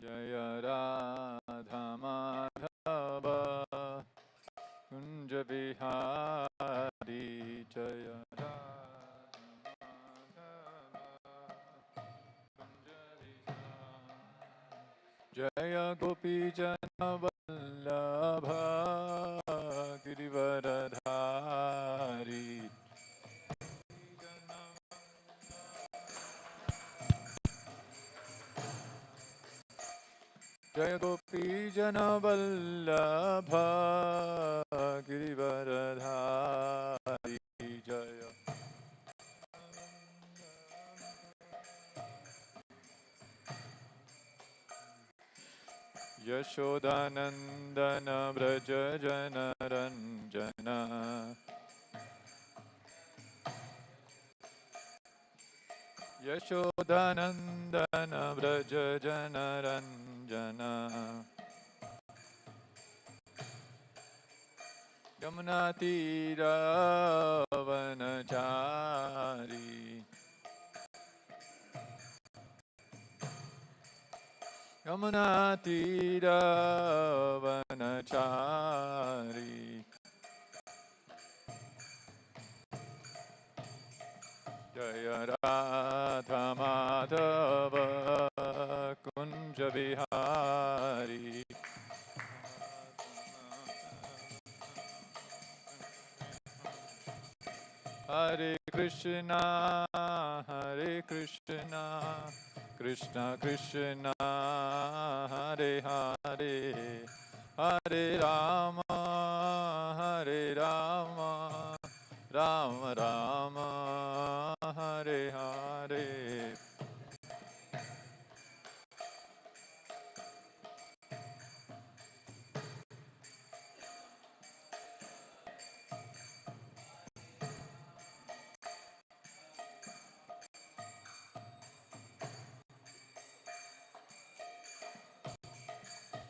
जय राधा माधव कुंज बिहारी जय राधा कुंज बिहारी जय गोपी जन वल्लभ गिरिवरधारी जय गोपी जन वल्लभ गिरिवरधारी जय यशोदानंदन व्रज जन रंजन यशोदानंदन व्रज जन रंजन यमुना तीरा वनचारी यमुना तीरा वनचारी जय राधा माधव कुंज बिहारी हरे कृष्णा कृष्णा कृष्णा हरे हरे हरे राम राम राम हरे हरे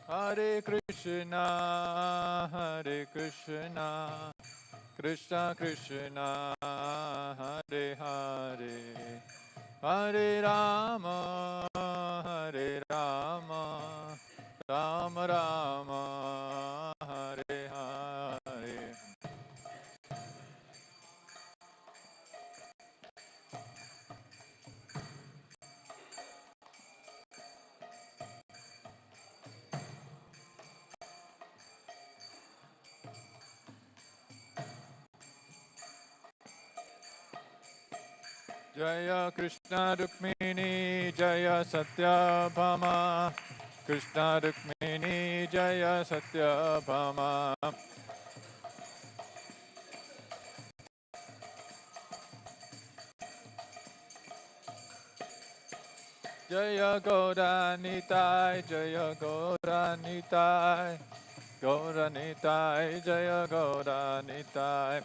हरे कृष्णा कृष्णा कृष्णा हरे हरे हरे राम राम राम हरे हरे जय कृष्ण रुक्मिणी जय सत्यभामा कृष्ण रुक्मिणी जय सत्यभामा जय गौरानिताय गौरानिताय जय गौरानिताय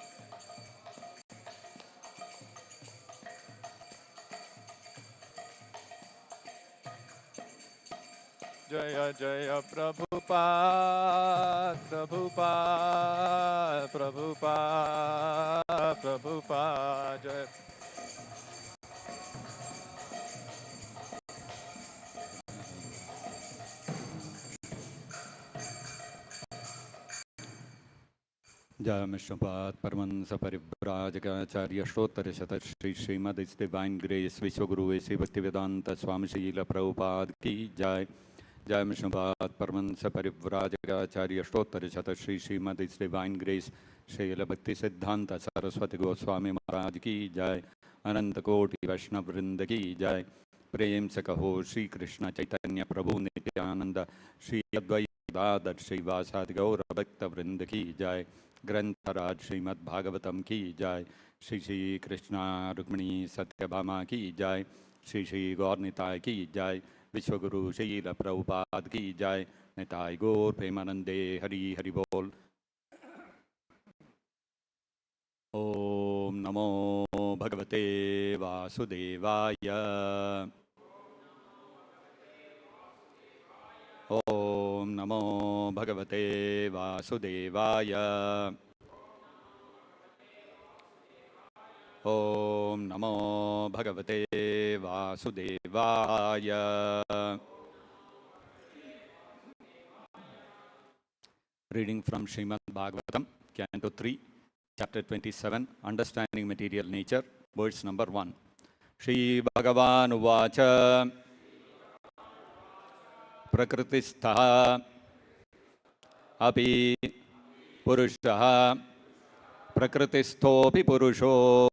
जय जय प्रभुपाद जय जय विष्णुपाद परमहंस परिव्राजकाचार्य श्रोत्र शत श्री श्रीमद डिवाइन ग्रेस विश्वगुरु ऐसे भक्तिवेदांत स्वामी श्रील प्रभुपाद की जय जय विष्णुपाद परमहंस परिव्राजकाचार्य श्रोत्र शत श्री श्रीमद डिवाइन ग्रेस श्रील भक्ति सिद्धांत सरस्वती गोस्वामी महाराज की जय अनंत कोटि वैष्णव वृंद की जय प्रेम से कहो श्री कृष्ण चैतन्य प्रभु नित्यानंद श्री अद्वैत श्रीवासादि गौर भक्त वृंद की जय ग्रंथराज श्रीमद् भागवतम की जय श्री श्री कृष्णा रुक्मिणी सत्यभामा की जय श्री श्री गौरनिताय की जय विश्वगुरु श्रील प्रभुपाद की जय निताय गौर प्रेमानंदे हरि हरि बोल। ओम नमो भगवते वासुदेवाय ओम नमो भगवते वासुदेवाय ओम नमो भगवते वासुदेवाय Reading from Srimad Bhagavatam, Canto 3, Chapter 27, Understanding Material Nature, verse number 1. Shri Bhagavan Uvacha Prakristha Api Purushaha Prakristhopi Purusho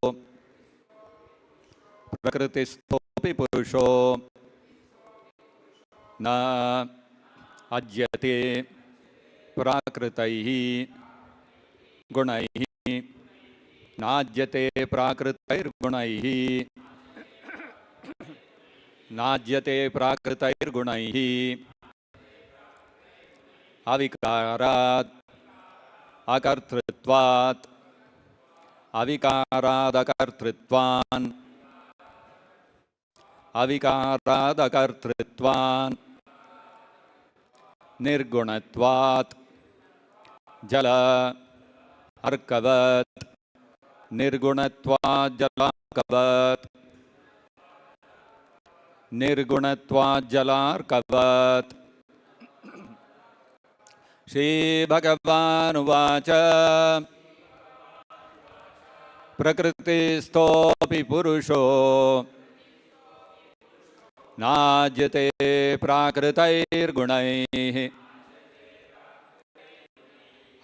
Prakristhopi Purusho Na Ajyate Prakritaihi Gunaihi Najyate Prakritair Gunaihi Najyate Prakritair Gunaihi Avikarat Akartritvat Avikarat Akartritvan Avikarat Akartritvan Nirgunatvat Jala Arkavat Nirgunatvat Jala Arkavat Nirgunatvat Jala Arkavat Shri Bhagavan Uvacha Prakritistopi Purusho Najyate Prakritair Gunaihi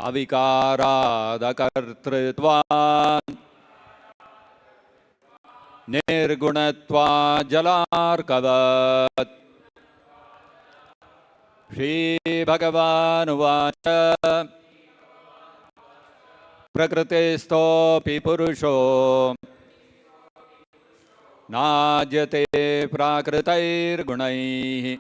Avikaradakartritvan Nirgunatva Jalarkavat Shri Bhagavan Uvacha Prakritistopi Purusho Najyate Prakritair Gunaihi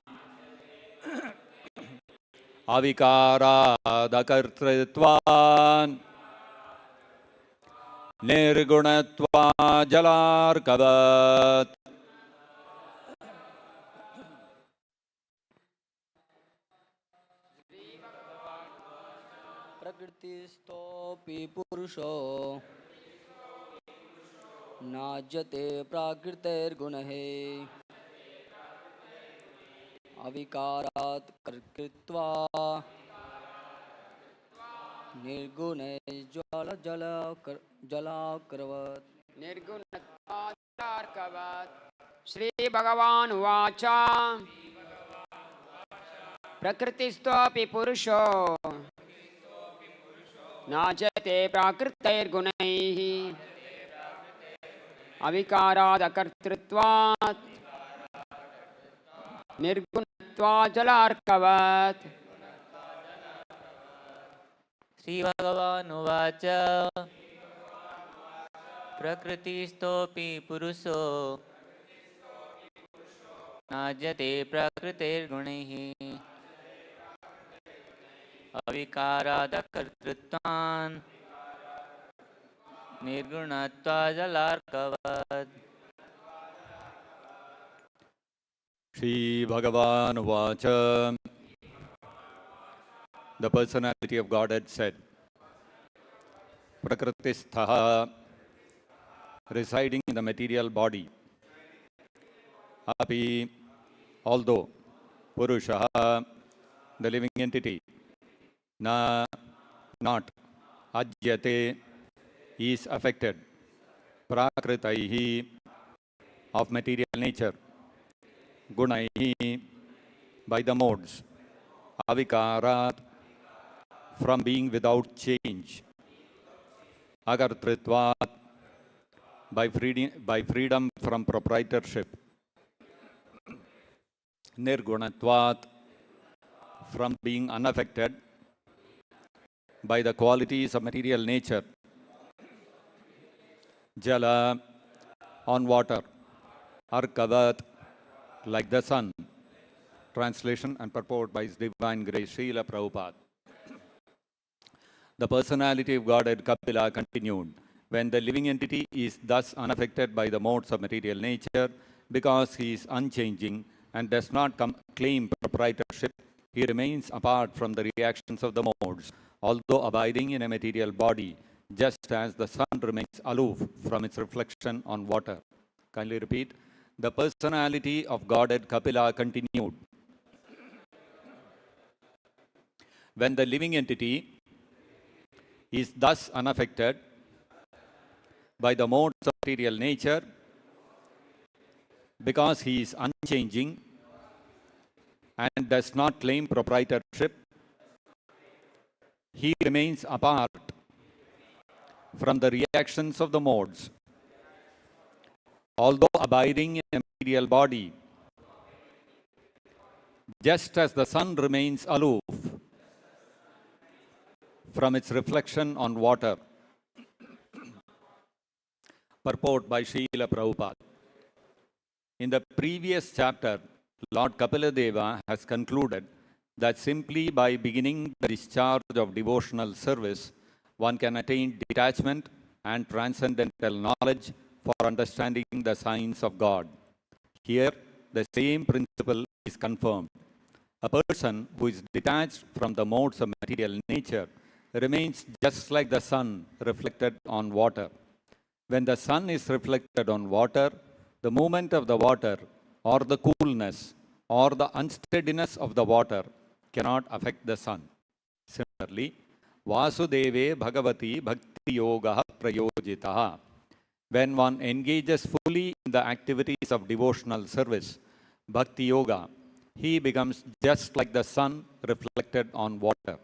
Avikaradakartritvan Nirgunatva Jalarkavat. Prakritistopi Purusho Najyate Prakritir Gunahe Avikarat Karkritva Nirgune Jala Karvat Nirgunatvarkavat Shri Bhagavan Uvacha Prakritistopi Purusho Najyate Prakritair Gunaihi Avikaradakartritvat Nirgunatva Jalarkavat Sri Bhagavan Uvacha Prakritistopi Puruso Najyate Prakritir Gunihi Avikaradakartritvan Nirgunatva Jalarkavat. Shri Bhagavan Uvacha. The personality of Godhead said, Prakristha, residing in the material body, Api, although, Purusha, the living entity, Na, not, Ajyate, is affected, Prakritaihi, of material nature, Gunaihi, by the modes, Avikarat, from being without change, Agartritvat, by freedom from proprietorship, Nirgunatvat, from being unaffected by the qualities of material nature, Jala, on water, Arkavat, like the sun. Translation and purport by His Divine Grace Srila Prabhupada. The personality of Godhead Kapila continued, when the living entity is thus unaffected by the modes of material nature, because he is unchanging and does not claim proprietorship, he remains apart from the reactions of the modes, although abiding in a material body, just as the sun remains aloof from its reflection on water. Kindly repeat. The personality of Godhead Kapila continued, When the living entity is thus unaffected by the modes of material nature, because he is unchanging and does not claim proprietorship, he remains apart from the reactions of the modes, although abiding in a material body, just as the sun remains aloof from its reflection on water. Purport by Srila Prabhupada. In the previous chapter, Lord Kapiladeva has concluded that simply by beginning the discharge of devotional service, one can attain detachment and transcendental knowledge for understanding the signs of God. Here, the same principle is confirmed. A person who is detached from the modes of material nature remains just like the sun reflected on water. When the sun is reflected on water, the movement of the water or the coolness or the unsteadiness of the water cannot affect the sun. Similarly, Vasudeve Bhagavati Bhakti Yoga Prayojitaha. When one engages fully in the activities of devotional service, Bhakti Yoga, he becomes just like the sun reflected on water.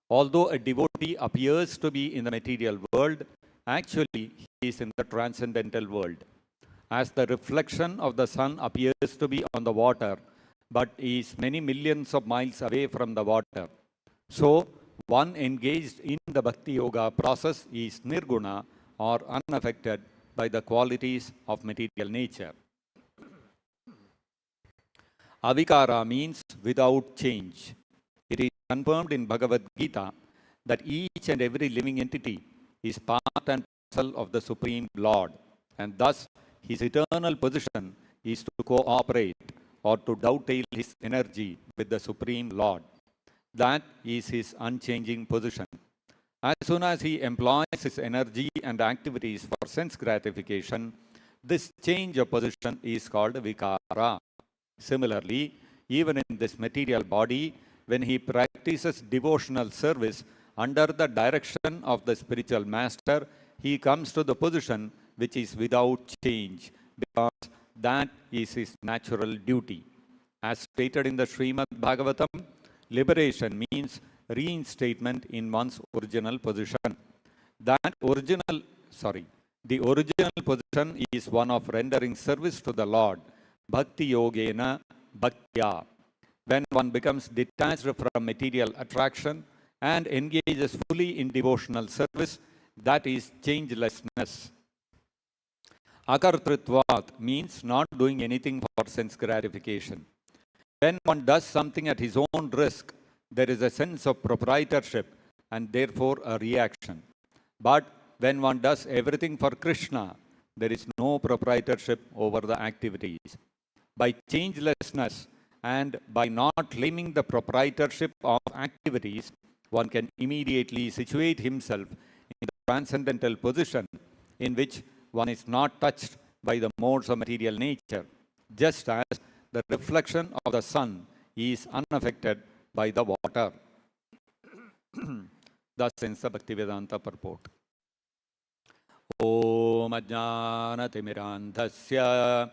Although a devotee appears to be in the material world, actually he is in the transcendental world. As the reflection of the sun appears to be on the water, but is many millions of miles away from the water, so one engaged in the Bhakti Yoga process is nirguna or unaffected by the qualities of material nature. Avikara means without change. It is confirmed in Bhagavad Gita that each and every living entity is part and parcel of the Supreme Lord, and thus his eternal position is to cooperate or to dovetail his energy with the Supreme Lord. That is his unchanging position. As soon as he employs his energy and activities for sense gratification, this change of position is called vikara. Similarly, even in this material body, when he practices devotional service under the direction of the spiritual master, he comes to the position which is without change, because that is his natural duty. As stated in the Srimad Bhagavatam, liberation means reinstatement in one's original position. The original position is one of rendering service to the Lord, bhakti yogena bhaktya. When one becomes detached from material attraction and engages fully in devotional service, that is changelessness. Akartritvat means not doing anything for sense gratification. When one does something at his own risk, there is a sense of proprietorship and therefore a reaction. But when one does everything for Krishna, there is no proprietorship over the activities. By changelessness and by not claiming the proprietorship of activities, one can immediately situate himself in the transcendental position in which one is not touched by the modes of material nature, just as the reflection of the sun is unaffected by the water. Thus ends the Bhaktivedanta purport. Om Ajnana Timirandhasya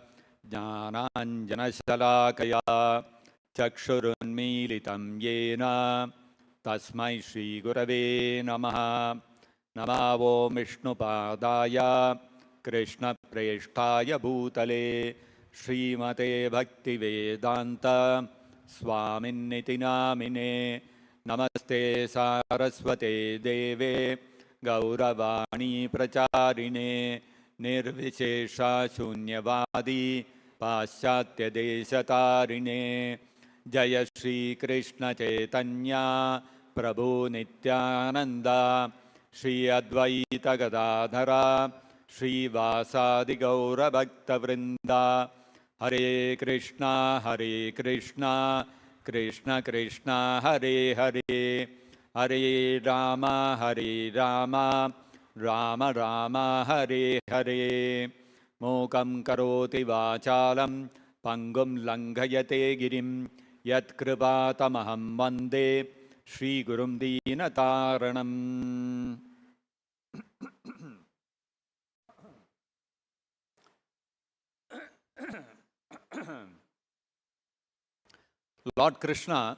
Jnananjanashalakaya Chakshurunmilitam Yena Tasmai Shri Gurave Namaha. Namavo Vishnupadaya Krishna Preshtaya Bhutale Srimate Bhaktivedanta Swaminiti Namine Namaste Saraswate Deve Gauravani Pracharine Nirvishesha Shunyavadi Paschatya Deshatarine Jaya Shri Krishna Chaitanya Prabhu Nityananda Shri Advaita Gadadhara Shri Vasadi Gaura Bhakta Vrinda Hare Krishna Krishna Krishna Hare Hare Hare Rama Rama Rama Hare Hare Mokam Karoti Vachalam Pangum Langhayate Girim Yat Kripatamaham Vande Shri Gurum Dina Taranam. Lord Krishna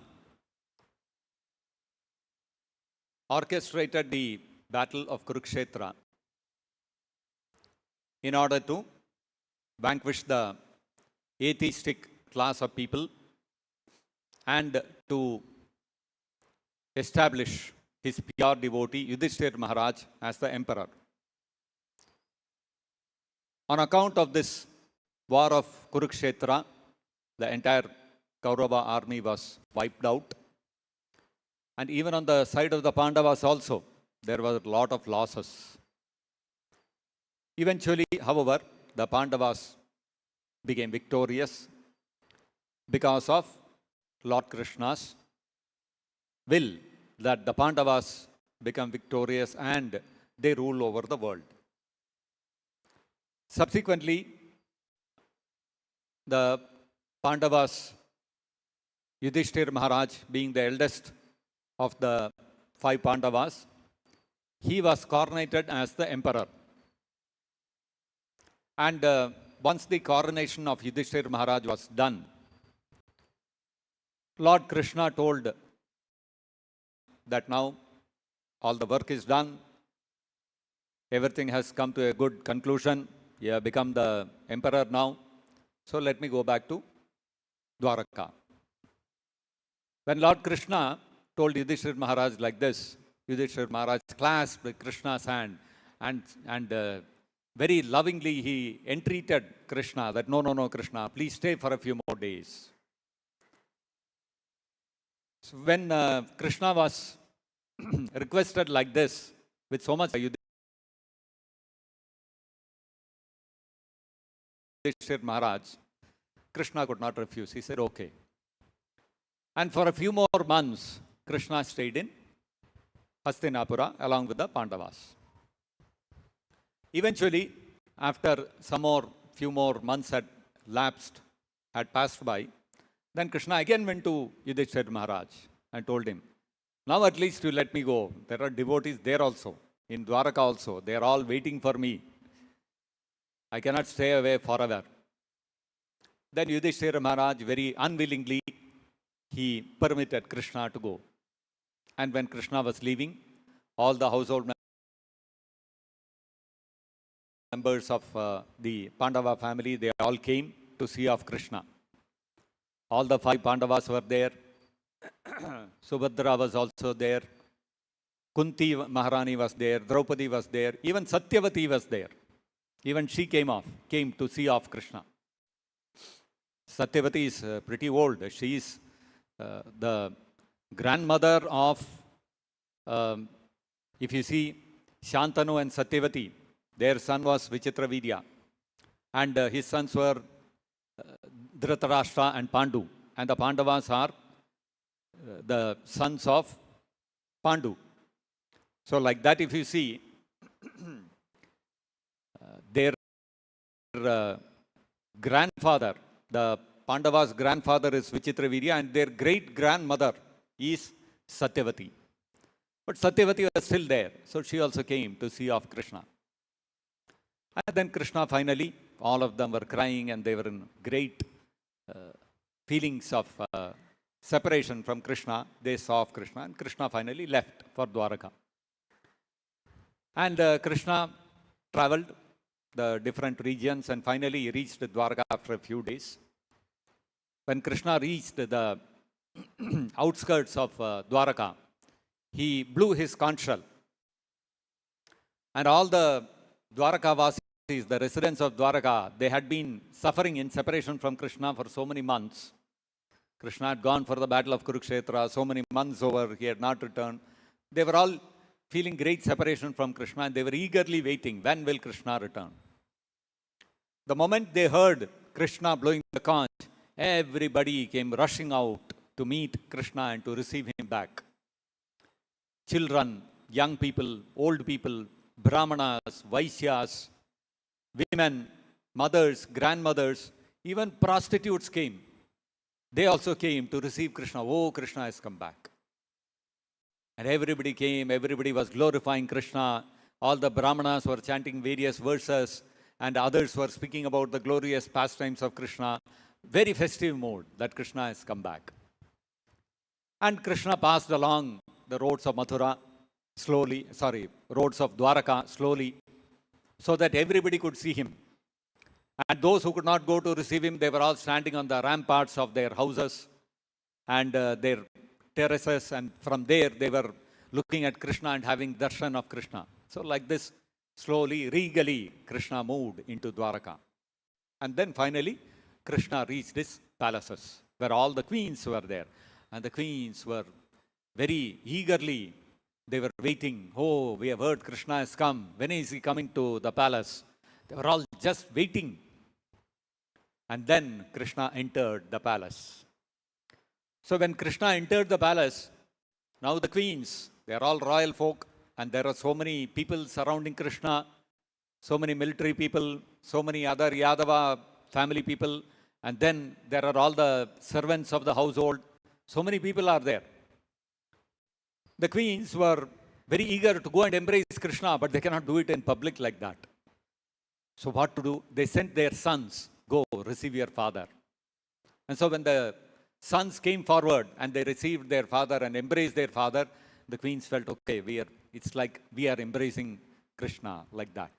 orchestrated the battle of Kurukshetra in order to vanquish the atheistic class of people and to establish his pure devotee Yudhishthira Maharaj as the emperor. On account of this war of Kurukshetra, the entire Kaurava army was wiped out. And even on the side of the Pandavas also, there was a lot of losses. Eventually, however, the Pandavas became victorious because of Lord Krishna's will that the Pandavas become victorious and they rule over the world. Subsequently, the Pandavas, Yudhishthira Maharaj being the eldest of the 5 Pandavas, he was coronated as the emperor. And once the coronation of Yudhishthira Maharaj was done, Lord Krishna told that now all the work is done, everything has come to a good conclusion, you have become the emperor now, so let me go back to Dwaraka. When Lord Krishna told Yudhishthira Maharaj like this, Yudhishthira Maharaj clasped Krishna's hand and very lovingly he entreated Krishna that no, Krishna, please stay for a few more days. So when Krishna was requested like this, with so much Yudhishthira Maharaj, Krishna could not refuse. He said, okay. And for a few more months, Krishna stayed in Hastinapura along with the Pandavas. Eventually, after few more months had passed by, then Krishna again went to Yudhishthira Maharaj and told him, now at least you let me go. There are devotees there also, in Dwaraka also. They are all waiting for me. I cannot stay away forever. Then Yudhishthira Maharaj very unwillingly, he permitted Krishna to go. And when Krishna was leaving, all the household members of the Pandava family, they all came to see of Krishna. All the 5 Pandavas were there. Subhadra was also there. Kunti Maharani was there. Draupadi was there. Even Satyavati was there. Even she came to see of Krishna. Satyavati is pretty old. She is the grandmother of, if you see, Shantanu and Satyavati, their son was Vichitravidya. And his sons were Dhritarashtra and Pandu. And the Pandavas are the sons of Pandu. So like that, if you see, their grandfather, the Pandava's grandfather is Vichitravirya and their great-grandmother is Satyavati. But Satyavati was still there, so she also came to see of Krishna. And then Krishna finally, all of them were crying and they were in great feelings of separation from Krishna. They saw of Krishna and Krishna finally left for Dwaraka. And Krishna traveled the different regions and finally he reached Dwaraka after a few days. When Krishna reached the outskirts of Dwaraka, he blew his conch shell. And all the Dwaraka Vasis, the residents of Dwaraka, they had been suffering in separation from Krishna for so many months. Krishna had gone for the battle of Kurukshetra, so many months over, he had not returned. They were all feeling great separation from Krishna and they were eagerly waiting, when will Krishna return? The moment they heard Krishna blowing the conch, everybody came rushing out to meet Krishna and to receive him back. Children, young people, old people, Brahmanas, Vaisyas, women, mothers, grandmothers, even prostitutes came. They also came to receive Krishna. Oh, Krishna has come back. And everybody came, everybody was glorifying Krishna. All the Brahmanas were chanting various verses, and others were speaking about the glorious pastimes of Krishna. Very festive mood that Krishna has come back. And Krishna passed along the roads of Mathura roads of Dwaraka slowly, so that everybody could see him. And those who could not go to receive him, they were all standing on the ramparts of their houses and their terraces, and from there they were looking at Krishna and having darshan of Krishna. So like this, slowly, regally, Krishna moved into Dwaraka. And then finally, Krishna reached his palaces, where all the queens were there. And the queens were very eagerly, they were waiting. Oh, we have heard Krishna has come. When is he coming to the palace? They were all just waiting. And then Krishna entered the palace. So when Krishna entered the palace, now the queens, they are all royal folk, and there are so many people surrounding Krishna, so many military people, so many other Yadava family people, and then there are all the servants of the household. So many people are there. The queens were very eager to go and embrace Krishna, but they cannot do it in public like that. So what to do? They sent their sons, go receive your father. And so when the sons came forward and they received their father and embraced their father, the queens felt, okay, it's like we are embracing Krishna like that.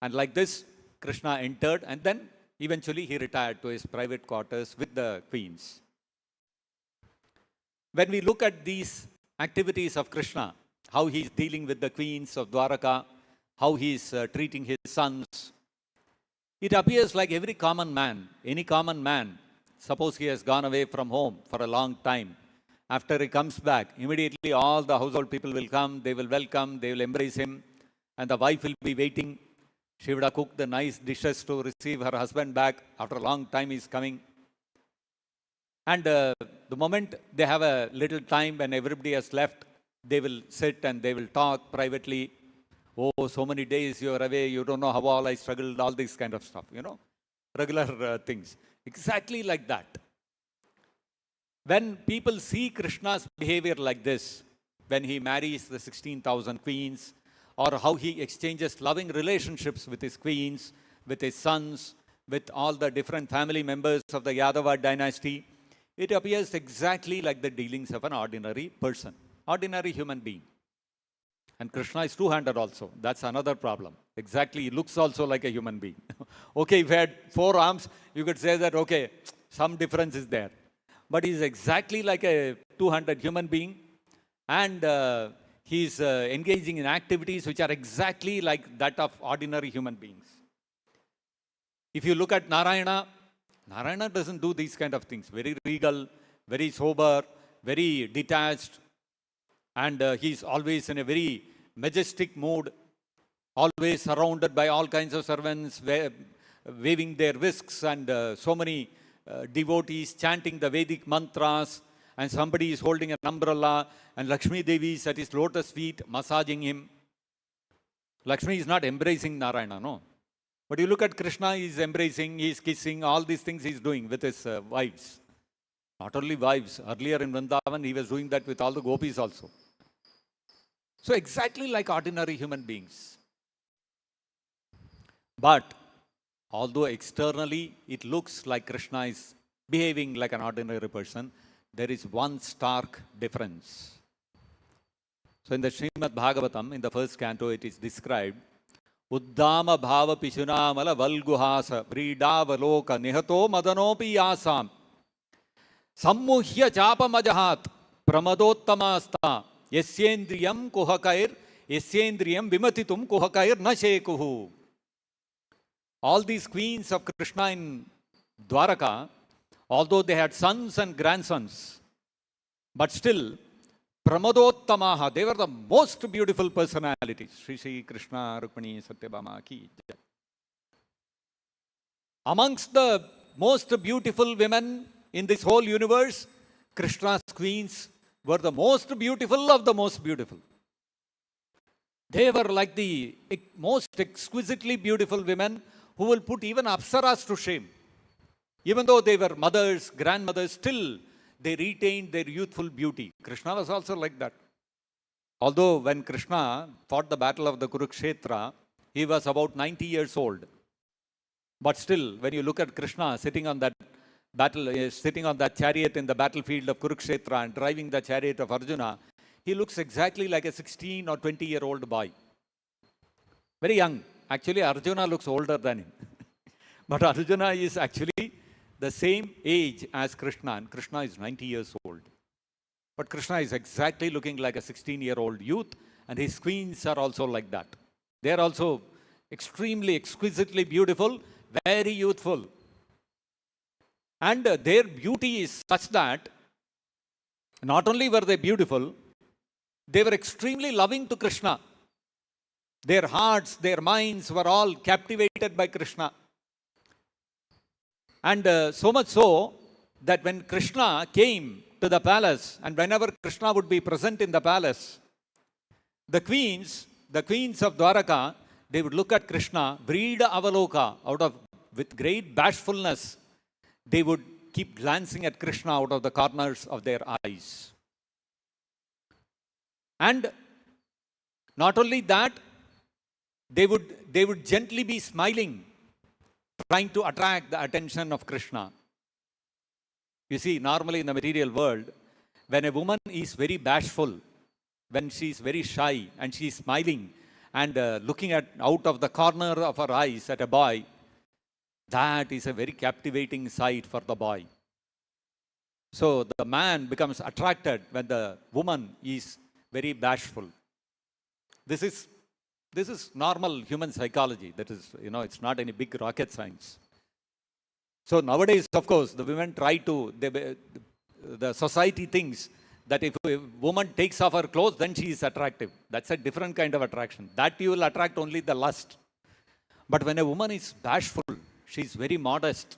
And like this, Krishna entered, and then eventually he retired to his private quarters with the queens. When we look at these activities of Krishna, how he is dealing with the queens of Dwaraka, how he is treating his sons, it appears like every common man, any common man, suppose he has gone away from home for a long time. After he comes back, immediately all the household people will come, they will welcome, they will embrace him, and the wife will be waiting. She would have cooked the nice dishes to receive her husband back. After a long time, he is coming. And the moment they have a little time when everybody has left, they will sit and they will talk privately. Oh, so many days you are away, you don't know how all I struggled, all this kind of stuff, regular things. Exactly like that. When people see Krishna's behavior like this, when he marries the 16,000 queens, or how he exchanges loving relationships with his queens, with his sons, with all the different family members of the Yadava dynasty, it appears exactly like the dealings of an ordinary person, ordinary human being. And Krishna is two-handed also. That's another problem. Exactly, he looks also like a human being. Okay, if he had 4 arms, you could say that, okay, some difference is there. But he's exactly like a two-handed human being, and he's engaging in activities which are exactly like that of ordinary human beings. If you look at Narayana, Narayana doesn't do these kind of things. Very regal, very sober, very detached, and he's always in a very majestic mood, always surrounded by all kinds of servants, waving their whisks, and so many devotees chanting the Vedic mantras, and somebody is holding an umbrella, and Lakshmi Devi is at his lotus feet massaging him. Lakshmi is not embracing Narayana, no. But you look at Krishna, he is embracing, he is kissing, all these things he is doing with his wives. Not only wives, earlier in Vrindavan, he was doing that with all the gopis also. So exactly like ordinary human beings. But although externally it looks like Krishna is behaving like an ordinary person, there is one stark difference. So in the Srimad Bhagavatam, in the first canto, it is described, Uddama bhava pishunamala valguhasa vridavaloka nihato madanopi yasam sammuhya chapamajahat pramadottamasta yasyendriyam kuhakair yasyendriyam vimatitum kuhakair na shekuhu. All these queens of Krishna in Dwaraka, although they had sons and grandsons, but still, Pramadottamaha, they were the most beautiful personalities. Shri Krishna Rukmani Satyabhama ki jai. Amongst the most beautiful women in this whole universe, Krishna's queens were the most beautiful of the most beautiful. They were like the most exquisitely beautiful women who will put even Apsaras to shame. Even though they were mothers, grandmothers, still they retained their youthful beauty. Krishna was also like that. Although when Krishna fought the battle of the Kurukshetra, he was about 90 years old. But still, when you look at Krishna sitting on that sitting on that chariot in the battlefield of Kurukshetra and driving the chariot of Arjuna, he looks exactly like a 16 or 20-year-old boy. Very young. Actually, Arjuna looks older than him. But Arjuna is actually the same age as Krishna, and Krishna is 90 years old. But Krishna is exactly looking like a 16-year-old youth, and his queens are also like that. They are also extremely, exquisitely beautiful, very youthful. And their beauty is such that not only were they beautiful, they were extremely loving to Krishna. Their hearts, their minds were all captivated by Krishna. And so much so that when Krishna came to the palace, and whenever Krishna would be present in the palace, the queens of Dwaraka, they would look at Krishna, Vrida Avaloka, with great bashfulness, they would keep glancing at Krishna out of the corners of their eyes. And not only that, they would gently be smiling, trying to attract the attention of Krishna. You see, normally in the material world, when a woman is very bashful, when she is very shy and she is smiling and looking out of the corner of her eyes at a boy, that is a very captivating sight for the boy. So the man becomes attracted when the woman is very bashful. This is normal human psychology. That is, it's not any big rocket science. So nowadays, of course, the women try to, the society thinks that if a woman takes off her clothes, then she is attractive. That's a different kind of attraction. That you will attract only the lust. But when a woman is bashful, she is very modest,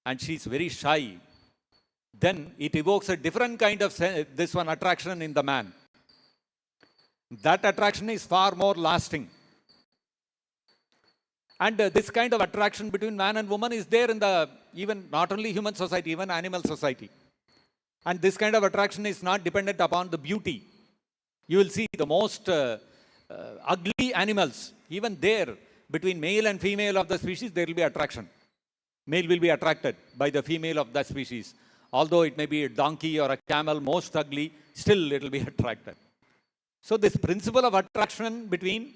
and she is very shy, then it evokes a different kind of attraction in the man. That attraction is far more lasting. And this kind of attraction between man and woman is there in even not only human society, even animal society. And this kind of attraction is not dependent upon the beauty. You will see the most ugly animals, even there, between male and female of the species, there will be attraction. Male will be attracted by the female of that species. Although it may be a donkey or a camel, most ugly, still it will be attracted. So this principle of attraction between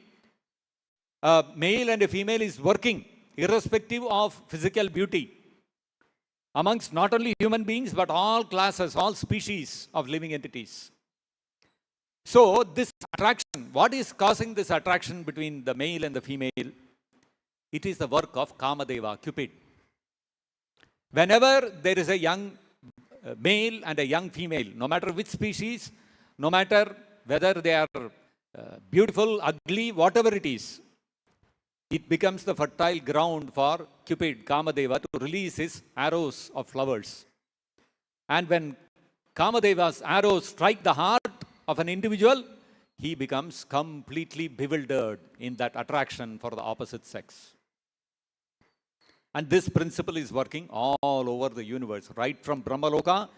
a male and a female is working irrespective of physical beauty amongst not only human beings but all classes, all species of living entities. So this attraction, what is causing this attraction between the male and the female? It is the work of Kamadeva, Cupid. Whenever there is a young male and a young female, no matter which species, no matter whether they are beautiful, ugly, whatever it is, it becomes the fertile ground for Cupid, Kamadeva, to release his arrows of flowers. And when Kamadeva's arrows strike the heart of an individual, he becomes completely bewildered in that attraction for the opposite sex. And this principle is working all over the universe, right from Brahmaloka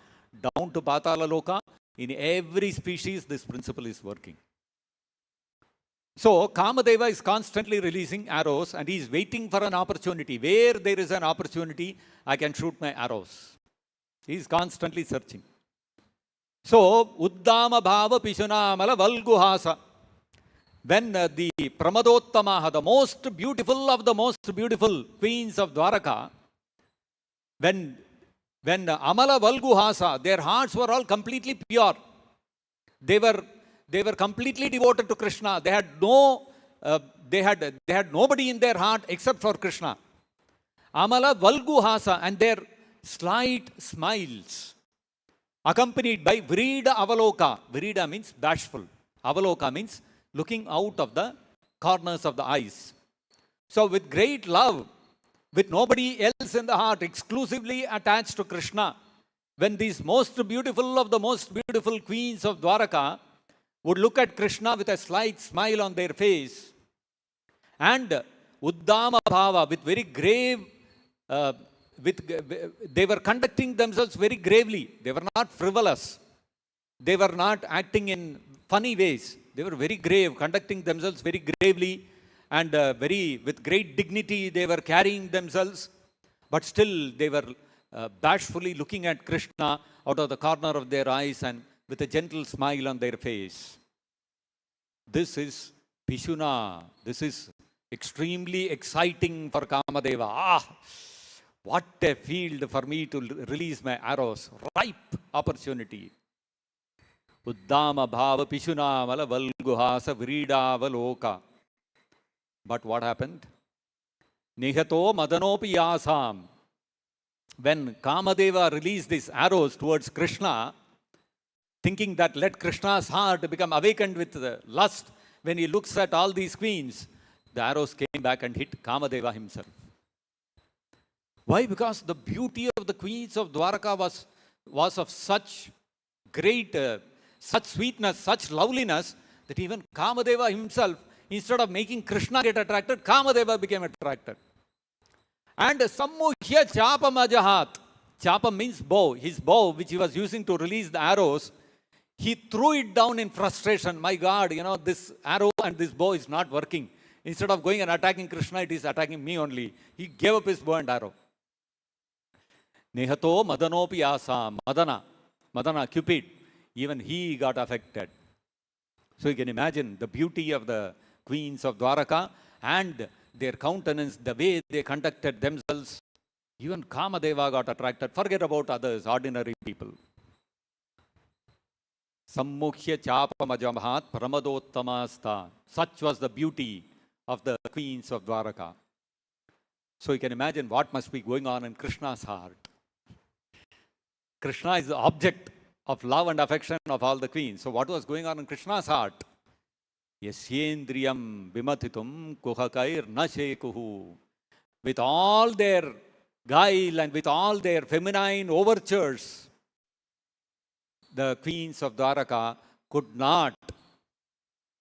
down to Patala Loka. In every species, this principle is working. So, Kamadeva is constantly releasing arrows and he is waiting for an opportunity. Where there is an opportunity, I can shoot my arrows. He is constantly searching. So, Uddama Bhava Pishunamala Valguhasa. When the Pramadottamaha, the most beautiful of the most beautiful queens of Dwaraka, when Amala Valguhasa, their hearts were all completely pure. They were completely devoted to Krishna. They had nobody in their heart except for Krishna. Amala Valguhasa, and their slight smiles, accompanied by Vrida Avaloka. Vrida means bashful. Avaloka means looking out of the corners of the eyes. So with great love, with nobody else in the heart, exclusively attached to Krishna, when these most beautiful of the most beautiful queens of Dwaraka would look at Krishna with a slight smile on their face, and Uddama Bhava, with very grave they were conducting themselves very gravely. They were not frivolous. They were not acting in funny ways. They were very grave, conducting themselves very gravely, and with great dignity they were carrying themselves. But still they were bashfully looking at Krishna out of the corner of their eyes and with a gentle smile on their face. This is Pishuna. This is extremely exciting for Kamadeva. What a field for me to release my arrows. Ripe opportunity. Uddama bhava Pishuna vala valguhasa vrida valoka. But what happened? Nihato madanopi yasam. When Kamadeva released these arrows towards Krishna, thinking that let Krishna's heart become awakened with the lust, when he looks at all these queens, the arrows came back and hit Kamadeva himself. Why? Because the beauty of the queens of Dwaraka was of such great, such sweetness, such loveliness, that even Kamadeva himself, instead of making Krishna get attracted, Kamadeva became attracted. And sammuhya chapam ajahat. Chapam means bow. His bow, which he was using to release the arrows, he threw it down in frustration. My God, this arrow and this bow is not working. Instead of going and attacking Krishna, it is attacking me only. He gave up his bow and arrow. Nehato madanopi asam. Madana, Cupid, even he got affected. So you can imagine the beauty of the queens of Dwaraka and their countenance, the way they conducted themselves. Even Kamadeva got attracted. Forget about others, ordinary people. Sammukhya chapamajamahat pramadottamasta. Such was the beauty of the queens of Dwaraka. So you can imagine what must be going on in Krishna's heart. Krishna is the object of love and affection of all the queens. So what was going on in Krishna's heart? Yasyendriyam vimatitum kuhakair nashekuhu. With all their guile and with all their feminine overtures, the queens of Dwaraka could not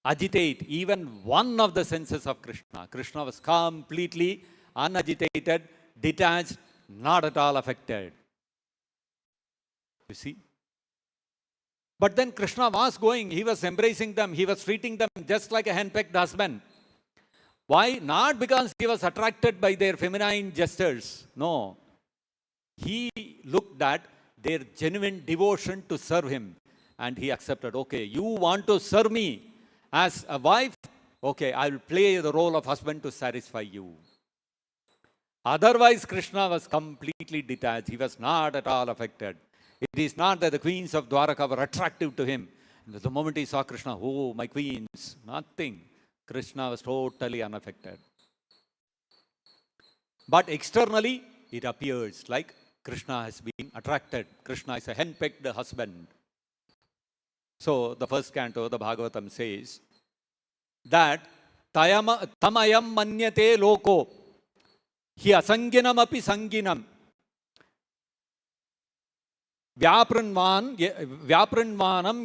agitate even one of the senses of Krishna. Krishna was completely unagitated, detached, not at all affected. You see? But then Krishna was going, he was embracing them, he was treating them just like a henpecked husband. Why? Not because he was attracted by their feminine gestures. No. He looked at their genuine devotion to serve him. And he accepted, okay, you want to serve me as a wife? Okay, I will play the role of husband to satisfy you. Otherwise, Krishna was completely detached. He was not at all affected. It is not that the queens of Dwaraka were attractive to him. And the moment he saw Krishna, oh, my queens, nothing. Krishna was totally unaffected. But externally, it appears like Krishna has been attracted. Krishna is a henpecked husband. So, the first canto, the Bhagavatam says that tamayam manyate loko hi asanginam api sanginam vyapranvanam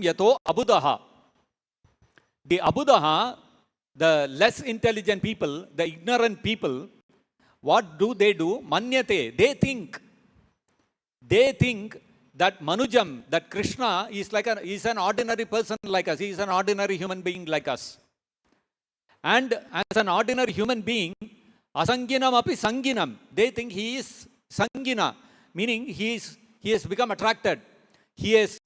yato abudaha. The abudaha, the less intelligent people, the ignorant people, what do? Manyate. They think that Manujam, that Krishna is is an ordinary person like us. He is an ordinary human being like us. And as an ordinary human being, asanginam api sanginam. They think he is sangina, meaning he has become attracted. He is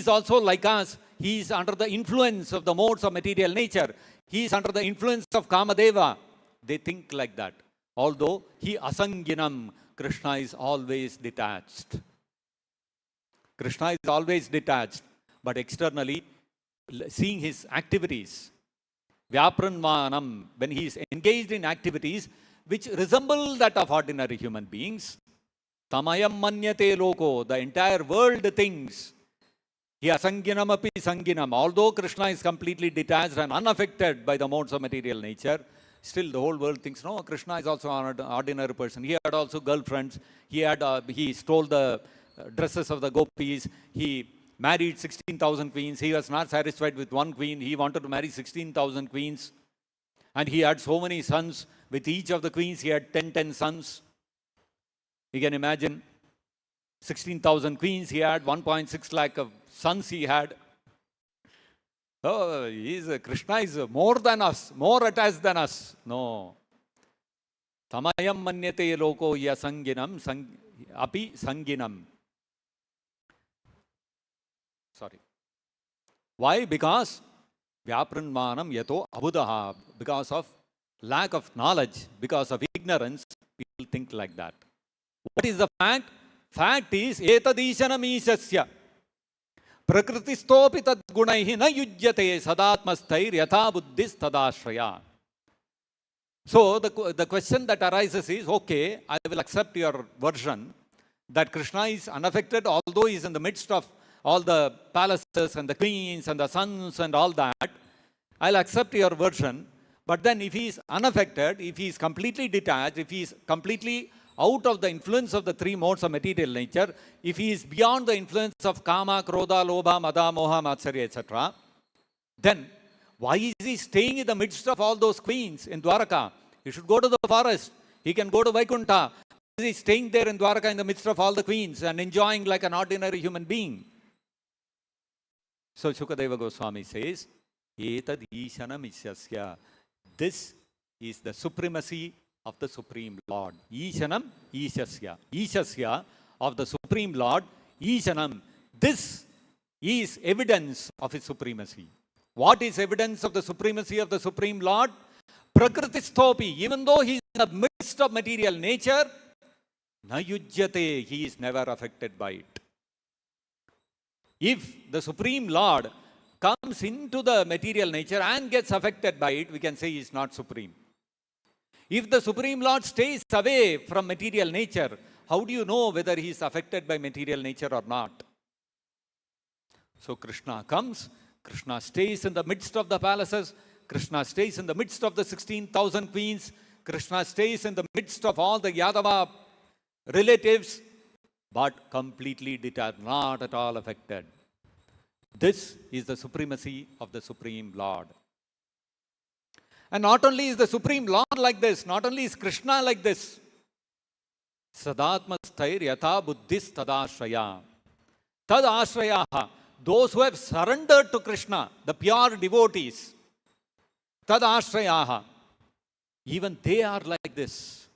also like us. He is under the influence of the modes of material nature. He is under the influence of Kamadeva. They think like that. Although he asanginam, Krishna is always detached. Krishna is always detached. But externally, seeing his activities, vyapranvanam, when he is engaged in activities which resemble that of ordinary human beings, tamayam manyate loko, the entire world thinks, he asanginam api sanginam. Although Krishna is completely detached and unaffected by the modes of material nature, still the whole world thinks, no, Krishna is also an ordinary person. He had also girlfriends. He stole the dresses of the gopis. He married 16,000 queens. He was not satisfied with one queen. He wanted to marry 16,000 queens. And he had so many sons. With each of the queens, he had 10 sons. You can imagine 16,000 queens he had, 1.6 lakh of sons he had. Oh, Krishna is more than us, more attached than us. No. Tamayam manyate loko yasanginam api sanginam. Sorry. Why? Because vyapranmanam yato abudaha. Because of lack of knowledge, because of ignorance, people think like that. What is the fact? Fact is, etadishanam ishasya. Prakritistopi tad gunaihi na yujyate sadatmastair yatha buddhis tadashraya. So the question that arises is, okay, I will accept your version that Krishna is unaffected, although he is in the midst of all the palaces and the queens and the sons and all that. I'll accept your version. But then if he is unaffected, if he is completely detached, if he is completely out of the influence of the three modes of material nature, if he is beyond the influence of kama, krodha, lobha, mada, moha, matsarya, etc., then why is he staying in the midst of all those queens in Dwaraka? He should go to the forest. He can go to Vaikuntha. Why is he staying there in Dwaraka in the midst of all the queens and enjoying like an ordinary human being? So Shukadeva Goswami says, Etad Ishanam Isyasya. This is the supremacy of the Supreme Lord. Ishanam Isyasya. Isyasya of the Supreme Lord. Ishanam. This is evidence of his supremacy. What is evidence of the supremacy of the Supreme Lord? Prakritistopi. Even though he is in the midst of material nature, na yujyate. He is never affected by it. If the Supreme Lord comes into the material nature and gets affected by it, we can say he is not supreme. If the Supreme Lord stays away from material nature, how do you know whether he is affected by material nature or not? So Krishna comes, Krishna stays in the midst of the palaces, Krishna stays in the midst of the 16,000 queens, Krishna stays in the midst of all the Yadava relatives, but completely detached, not at all affected. This is the supremacy of the Supreme Lord. And not only is the Supreme Lord like this, not only is Krishna like this, Sadatmastair yatha buddhis tadashraya. Tadashrayaha. Those who have surrendered to Krishna, the pure devotees, tadashrayaha. Even they are like this.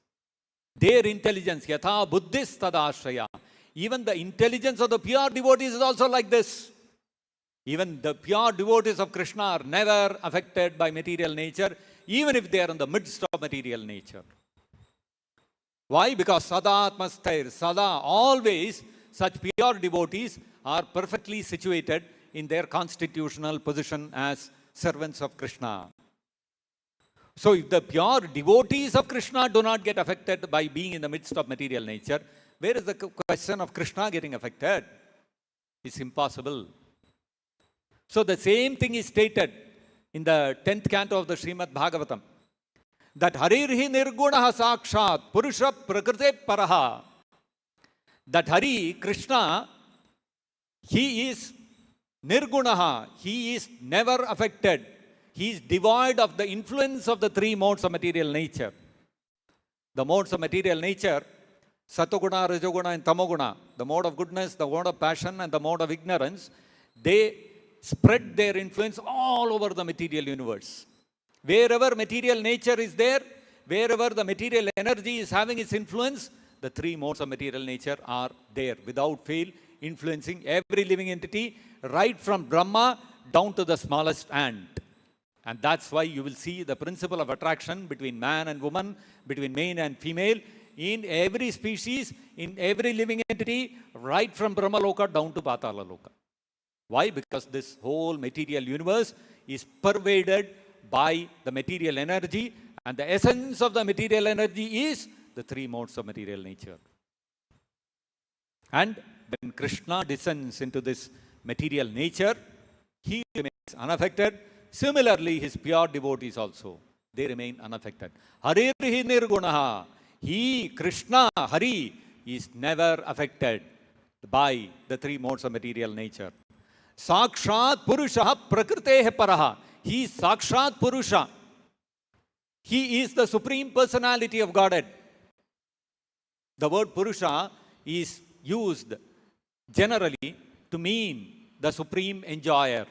Their intelligence, yatha buddhis tadashraya. Even the intelligence of the pure devotees is also like this. Even the pure devotees of Krishna are never affected by material nature, even if they are in the midst of material nature. Why? Because Sadatmastair, Sada, always such pure devotees are perfectly situated in their constitutional position as servants of Krishna. So if the pure devotees of Krishna do not get affected by being in the midst of material nature, where is the question of Krishna getting affected? It's impossible. So the same thing is stated in the 10th canto of the Srimad Bhagavatam, that Harirhi Nirgunaha Sakshat Purusha Prakrite Paraha. That Hari, Krishna, he is Nirgunaha, he is never affected. He is devoid of the influence of the three modes of material nature. The modes of material nature, Satoguna, Rajoguna and Tamoguna, the mode of goodness, the mode of passion and the mode of ignorance, they spread their influence all over the material universe. Wherever material nature is there, wherever the material energy is having its influence, the three modes of material nature are there without fail, influencing every living entity, right from Brahma down to the smallest ant. And that's why you will see the principle of attraction between man and woman, between male and female, in every species, in every living entity, right from Brahma Loka down to Patala Loka. Why? Because this whole material universe is pervaded by the material energy, and the essence of the material energy is the three modes of material nature. And when Krishna descends into this material nature, he remains unaffected. Similarly, his pure devotees also, they remain unaffected. Harirhi Nirgunaha. He, Krishna, Hari, is never affected by the three modes of material nature. Sakshat Purusha Prakritehe Paraha. He is Sakshat Purusha. He is the Supreme Personality of Godhead. The word Purusha is used generally to mean the supreme enjoyer,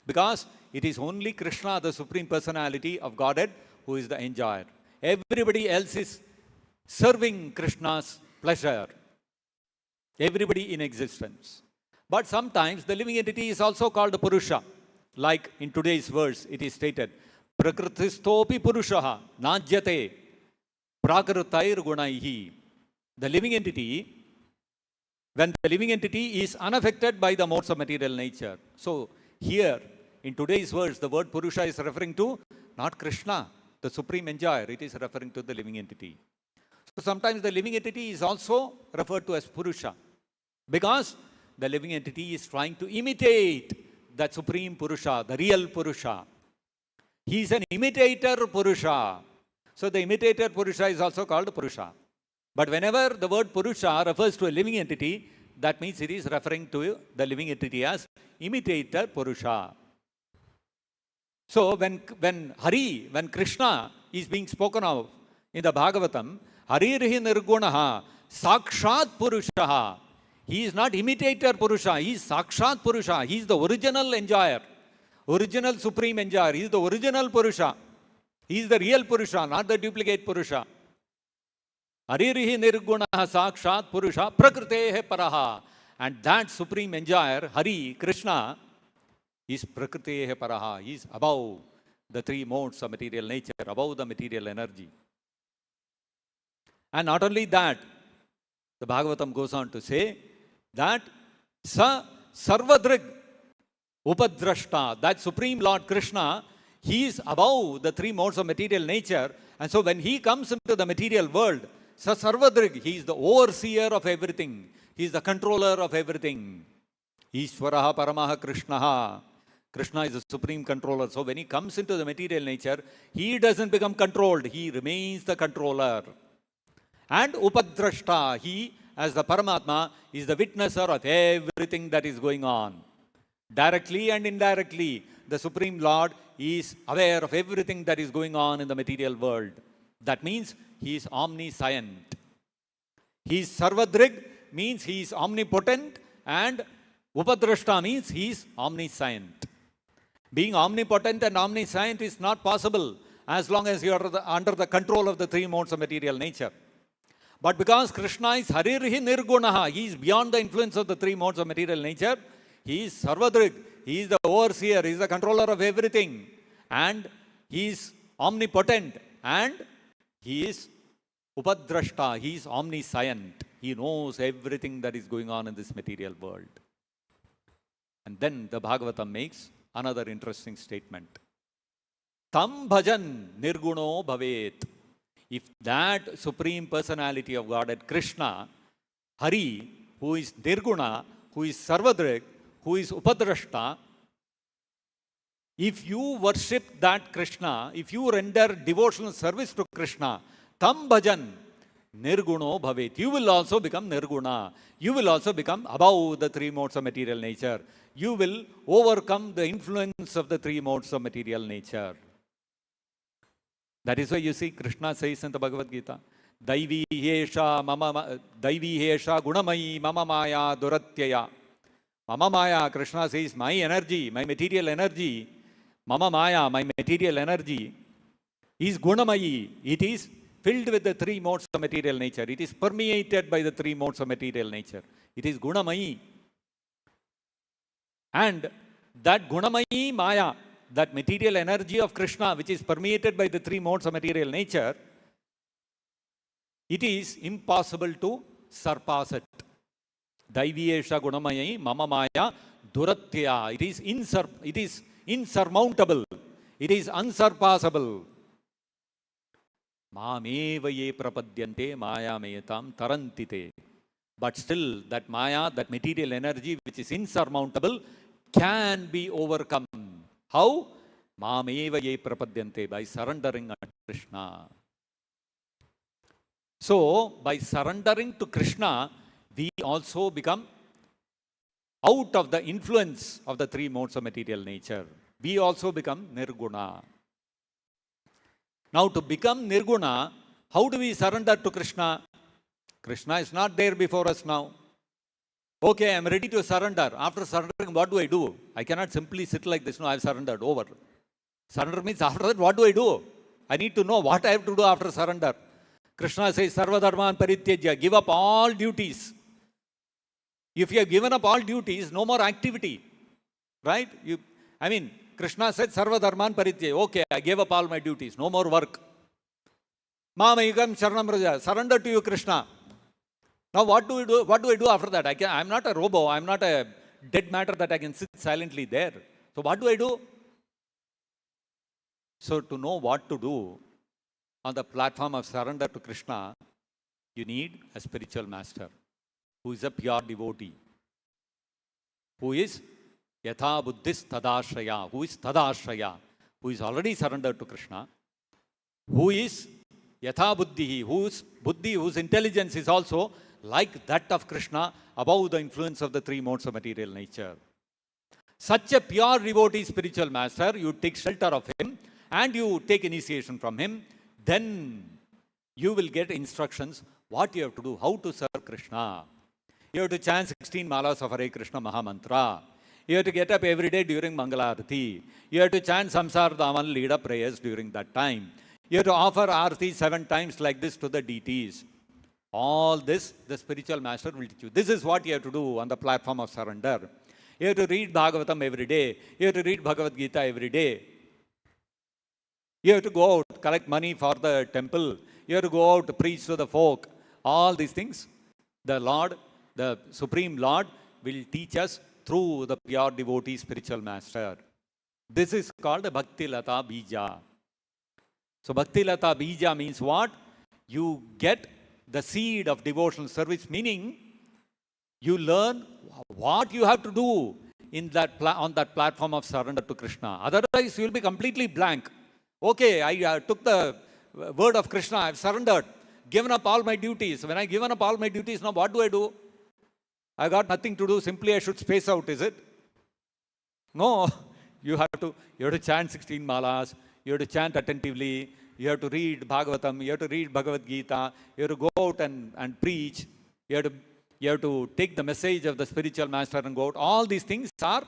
because it is only Krishna, the supreme personality of Godhead, who is the enjoyer. Everybody else is serving Krishna's pleasure. Everybody in existence. But sometimes the living entity is also called Purusha. Like in today's verse, it is stated, Prakritistopi Purushaha Najyate Prakritair Gunaihi. The living entity, when the living entity is unaffected by the modes of material nature. So here, in today's verse, the word Purusha is referring to not Krishna, the supreme enjoyer. It is referring to the living entity. So sometimes the living entity is also referred to as Purusha, because the living entity is trying to imitate that supreme Purusha, the real Purusha. He is an imitator Purusha. So the imitator Purusha is also called Purusha. But whenever the word Purusha refers to a living entity, that means it is referring to the living entity as imitator Purusha. So when Krishna is being spoken of in the Bhagavatam, Haririhi Nirgunaha Sakshat Purushaha. He is not imitator Purusha, he is Sakshat Purusha. He is the original enjoyer, original supreme enjoyer. He is the original Purusha. He is the real Purusha, not the duplicate Purusha. Haririhi Nirgunaha Sakshat Purusha Prakritehe Paraha. And that supreme enjoyer, Hari, Krishna, is Prakritehe Paraha. He is above the three modes of material nature, above the material energy. And not only that, the Bhagavatam goes on to say that Sa Sarvadrig Upadrashta, that Supreme Lord Krishna, he is above the three modes of material nature. And so when he comes into the material world, Sa Sarvadrig, he is the overseer of everything. He is the controller of everything. Ishvaraha Paramaha Krishnaha. Krishna is the supreme controller. So when he comes into the material nature, he doesn't become controlled. He remains the controller. And Upadrashta, he as the Paramatma is the witnesser of everything that is going on. Directly and indirectly, the Supreme Lord is aware of everything that is going on in the material world. That means he is omniscient. He is Sarvadrig, means he is omnipotent, and Upadrashta means he is omniscient. Being omnipotent and omniscient is not possible as long as you are under the control of the three modes of material nature. But because Krishna is Haririhi Nirgunaha, he is beyond the influence of the three modes of material nature, he is Sarvadrig, he is the overseer, he is the controller of everything, and he is omnipotent, and he is Upadrashta, he is omniscient. He knows everything that is going on in this material world. And then the Bhagavatam makes another interesting statement. Tam bhajan nirguno bhavet. If that supreme personality of Godhead, Krishna, Hari, who is Nirguna, who is Sarvadrig, who is Upadrashta, if you worship that Krishna, if you render devotional service to Krishna, tam bhajan nirguno bhavet. You will also become nirguna. You will also become above the three modes of material nature. You will overcome the influence of the three modes of material nature. That is why you see Krishna says in the Bhagavad Gita, Daivi hesha gunamayi mama maya duratyaya. Mama maya, Krishna says, my energy, my material energy, mama maya, my material energy, is gunamayi. It is filled with the three modes of material nature. It is permeated by the three modes of material nature. It is gunamayi. And that gunamayi maya, that material energy of Krishna, which is permeated by the three modes of material nature, it is impossible to surpass it. Daiviyesha gunamayi mama maya duratya. It is insurmountable. It is unsurpassable. Mameva ye prapadyante maya meyatam tarantite. But still, that maya, that material energy which is insurmountable, can be overcome. How? Mameva ye prapadyante, by surrendering to Krishna. So, by surrendering to Krishna, we also become out of the influence of the three modes of material nature. We also become nirguna. Now, to become nirguna, how do we surrender to Krishna? Krishna is not there before us now. Okay, I am ready to surrender. After surrendering, what do? I cannot simply sit like this. No, I have surrendered. Over. Surrender means after that, what do? I need to know what I have to do after surrender. Krishna says, Sarva Dharman Parityajya. Give up all duties. If you have given up all duties, no more activity. Right? Krishna said, Sarva Dharman Parityajya. Okay, I gave up all my duties. No more work. Mamayikam Sharanam Raja. Surrender to you, Krishna. Now what do we do? What do I do after that? I'm not a robo. I'm not a dead matter that I can sit silently there. So what do I do? So to know what to do on the platform of surrender to Krishna, you need a spiritual master who is a pure devotee, who is Yatha Buddhis Tadashraya, who is Tadashraya, who is already surrendered to Krishna, who is Yatha Buddhi, whose intelligence is also like that of Krishna, above the influence of the three modes of material nature. Such a pure devotee spiritual master, you take shelter of him and you take initiation from him, then you will get instructions what you have to do, how to serve Krishna. You have to chant 16 malas of Hare Krishna Mahamantra. You have to get up every day during Mangalarati. You have to chant Samsara Dhaman lead up prayers during that time. You have to offer Arati 7 times like this to the deities. All this, the spiritual master will teach you. This is what you have to do on the platform of surrender. You have to read Bhagavatam every day. You have to read Bhagavad Gita every day. You have to go out, collect money for the temple. You have to go out to preach to the folk. All these things, the Lord, the Supreme Lord, will teach us through the pure devotee spiritual master. This is called the Bhakti Lata Bija. So Bhakti Lata Bija means what? You get the seed of devotional service, meaning you learn what you have to do in that on that platform of surrender to Krishna. Otherwise, you will be completely blank. Okay, I took the word of Krishna, I have surrendered, given up all my duties. When I given up all my duties, now what do? I got nothing to do, simply I should space out, is it? No, you have to chant 16 malas, you have to chant attentively, you have to read Bhagavatam, you have to read Bhagavad Gita, you have to go out and preach, you have to take the message of the spiritual master and go out. All these things are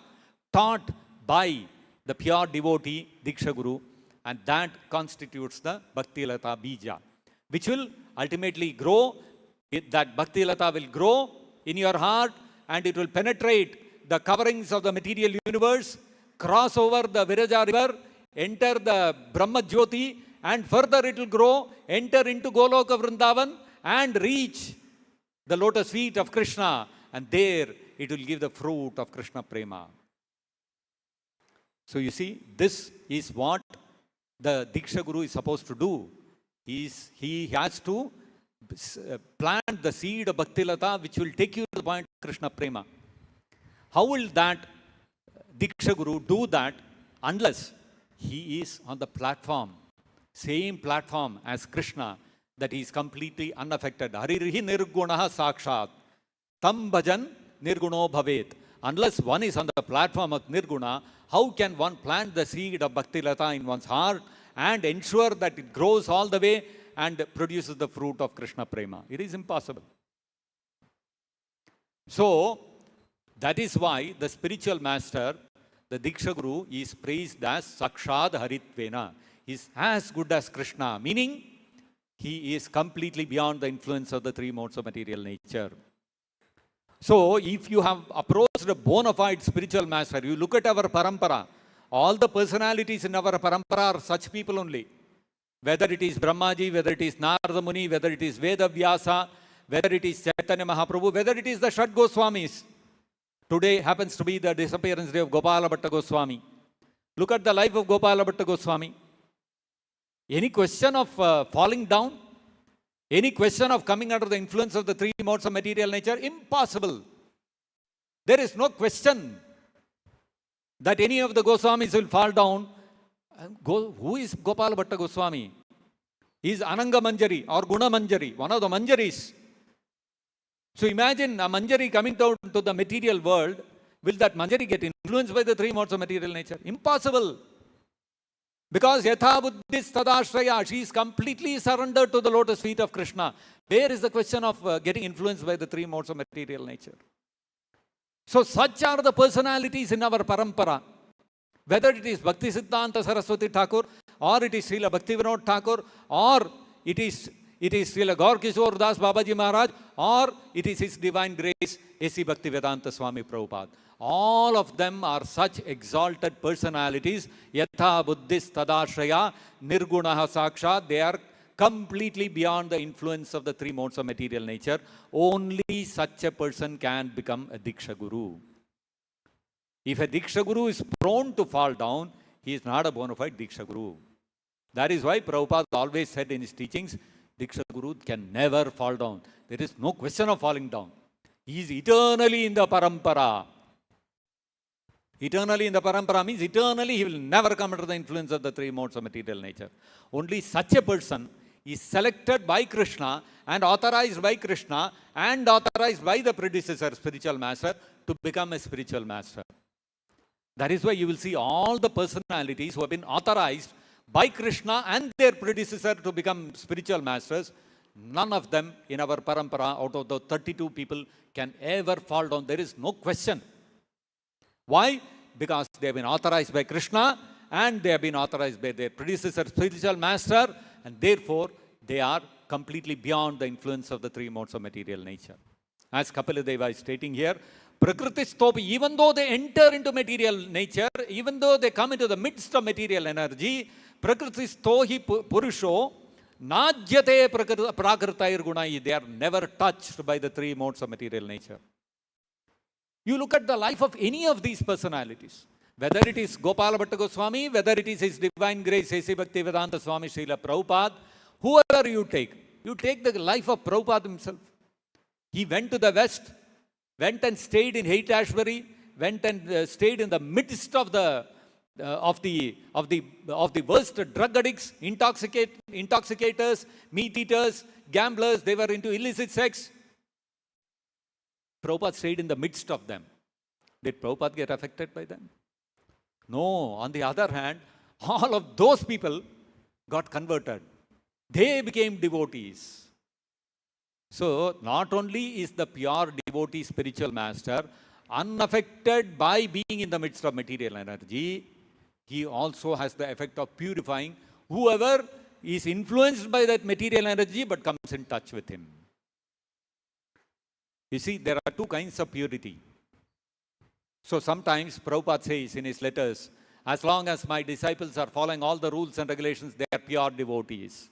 taught by the pure devotee, Diksha Guru, and that constitutes the Bhakti Lata Bija, which will ultimately grow. That Bhakti Lata will grow in your heart and it will penetrate the coverings of the material universe, cross over the Viraja river, enter the Brahma Jyoti, and further it will grow, enter into Goloka Vrindavan and reach the lotus feet of Krishna, and there it will give the fruit of Krishna Prema. So you see, this is what the Diksha Guru is supposed to do. He has to plant the seed of Bhakti Lata, which will take you to the point of Krishna Prema. How will that Diksha Guru do that unless he is on the platform, same platform as Krishna, that he is completely unaffected? Haririhi nirgunaha sakshat, tam bhajan nirguno bhavet. Unless one is on the platform of nirguna, how can one plant the seed of Bhakti Lata in one's heart and ensure that it grows all the way and produces the fruit of Krishna Prema? It is impossible. So, that is why the spiritual master, the Diksha Guru, is praised as Sakshad Haritvena. He is as good as Krishna, meaning he is completely beyond the influence of the three modes of material nature. So, if you have approached a bona fide spiritual master, you look at our parampara, all the personalities in our parampara are such people only. Whether it is Brahmaji, whether it is Narada Muni, whether it is Veda Vyasa, whether it is Chaitanya Mahaprabhu, whether it is the Shat Goswamis. Today happens to be the disappearance day of Gopala Bhatta Goswami. Look at the life of Gopala Bhatta Goswami. Any question of falling down? Any question of coming under the influence of the three modes of material nature? Impossible. There is no question that any of the Goswamis will fall down. Who is Gopala Bhatta Goswami? He is Ananga Manjari or Guna Manjari, one of the Manjaris. So imagine a Manjari coming down to the material world. Will that Manjari get influenced by the three modes of material nature? Impossible. Because yatha buddhis tadashraya, she is completely surrendered to the lotus feet of Krishna. Where is the question of getting influenced by the three modes of material nature? So such are the personalities in our parampara. Whether it is Bhakti Siddhanta Saraswati Thakur, or it is Srila Bhaktivinoda Thakur, or it is Srila Gaur Kishore Das Babaji Maharaj, or it is His Divine Grace A.C. Bhaktivedanta Swami Prabhupada. All of them are such exalted personalities. Yatha buddhis tadashraya nirgunaha sakshat. They are completely beyond the influence of the three modes of material nature. Only such a person can become a Diksha Guru. If a Diksha Guru is prone to fall down, he is not a bona fide Diksha Guru. That is why Prabhupada always said in his teachings, Diksha Guru can never fall down. There is no question of falling down. He is eternally in the parampara. Eternally in the parampara means eternally he will never come under the influence of the three modes of material nature. Only such a person is selected by Krishna and authorized by Krishna and authorized by the predecessor spiritual master to become a spiritual master. That is why you will see all the personalities who have been authorized by Krishna and their predecessor to become spiritual masters. None of them in our parampara, out of the 32 people, can ever fall down. There is no question. Why? Because they have been authorized by Krishna and they have been authorized by their predecessor spiritual master, and therefore they are completely beyond the influence of the three modes of material nature. As Kapiladeva is stating here, Prakritistopi, even though they enter into material nature, even though they come into the midst of material energy, Prakritistohi Purusho, Najyate Prakritayir Gunai, they are never touched by the three modes of material nature. You look at the life of any of these personalities, whether it is Gopala Bhatta Goswami, whether it is His Divine Grace A.C. Bhaktivedanta Swami Srila Prabhupada, whoever you take the life of Prabhupada himself. He went to the West, went and stayed in Haight-Ashbury, went and stayed in the midst of the worst drug addicts, intoxicators, meat eaters, gamblers. They were into illicit sex. Prabhupada stayed in the midst of them. Did Prabhupada get affected by them? No. On the other hand, all of those people got converted. They became devotees. So, not only is the pure devotee spiritual master unaffected by being in the midst of material energy, he also has the effect of purifying whoever is influenced by that material energy but comes in touch with him. You see, there are two kinds of purity. So sometimes Prabhupada says in his letters, as long as my disciples are following all the rules and regulations, they are pure devotees.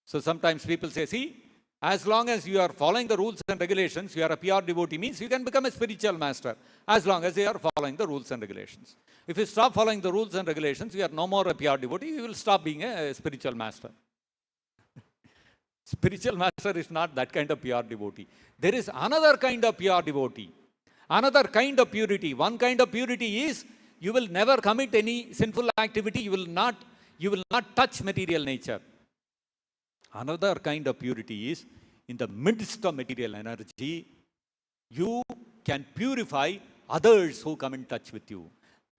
So sometimes people say, see, as long as you are following the rules and regulations, you are a pure devotee, means you can become a spiritual master, as long as you are following the rules and regulations. If you stop following the rules and regulations, you are no more a pure devotee, you will stop being a spiritual master. Spiritual master is not that kind of pure devotee. There is another kind of pure devotee, another kind of purity. One kind of purity is you will never commit any sinful activity, you will not touch material nature. Another kind of purity is in the midst of material energy, you can purify others who come in touch with you.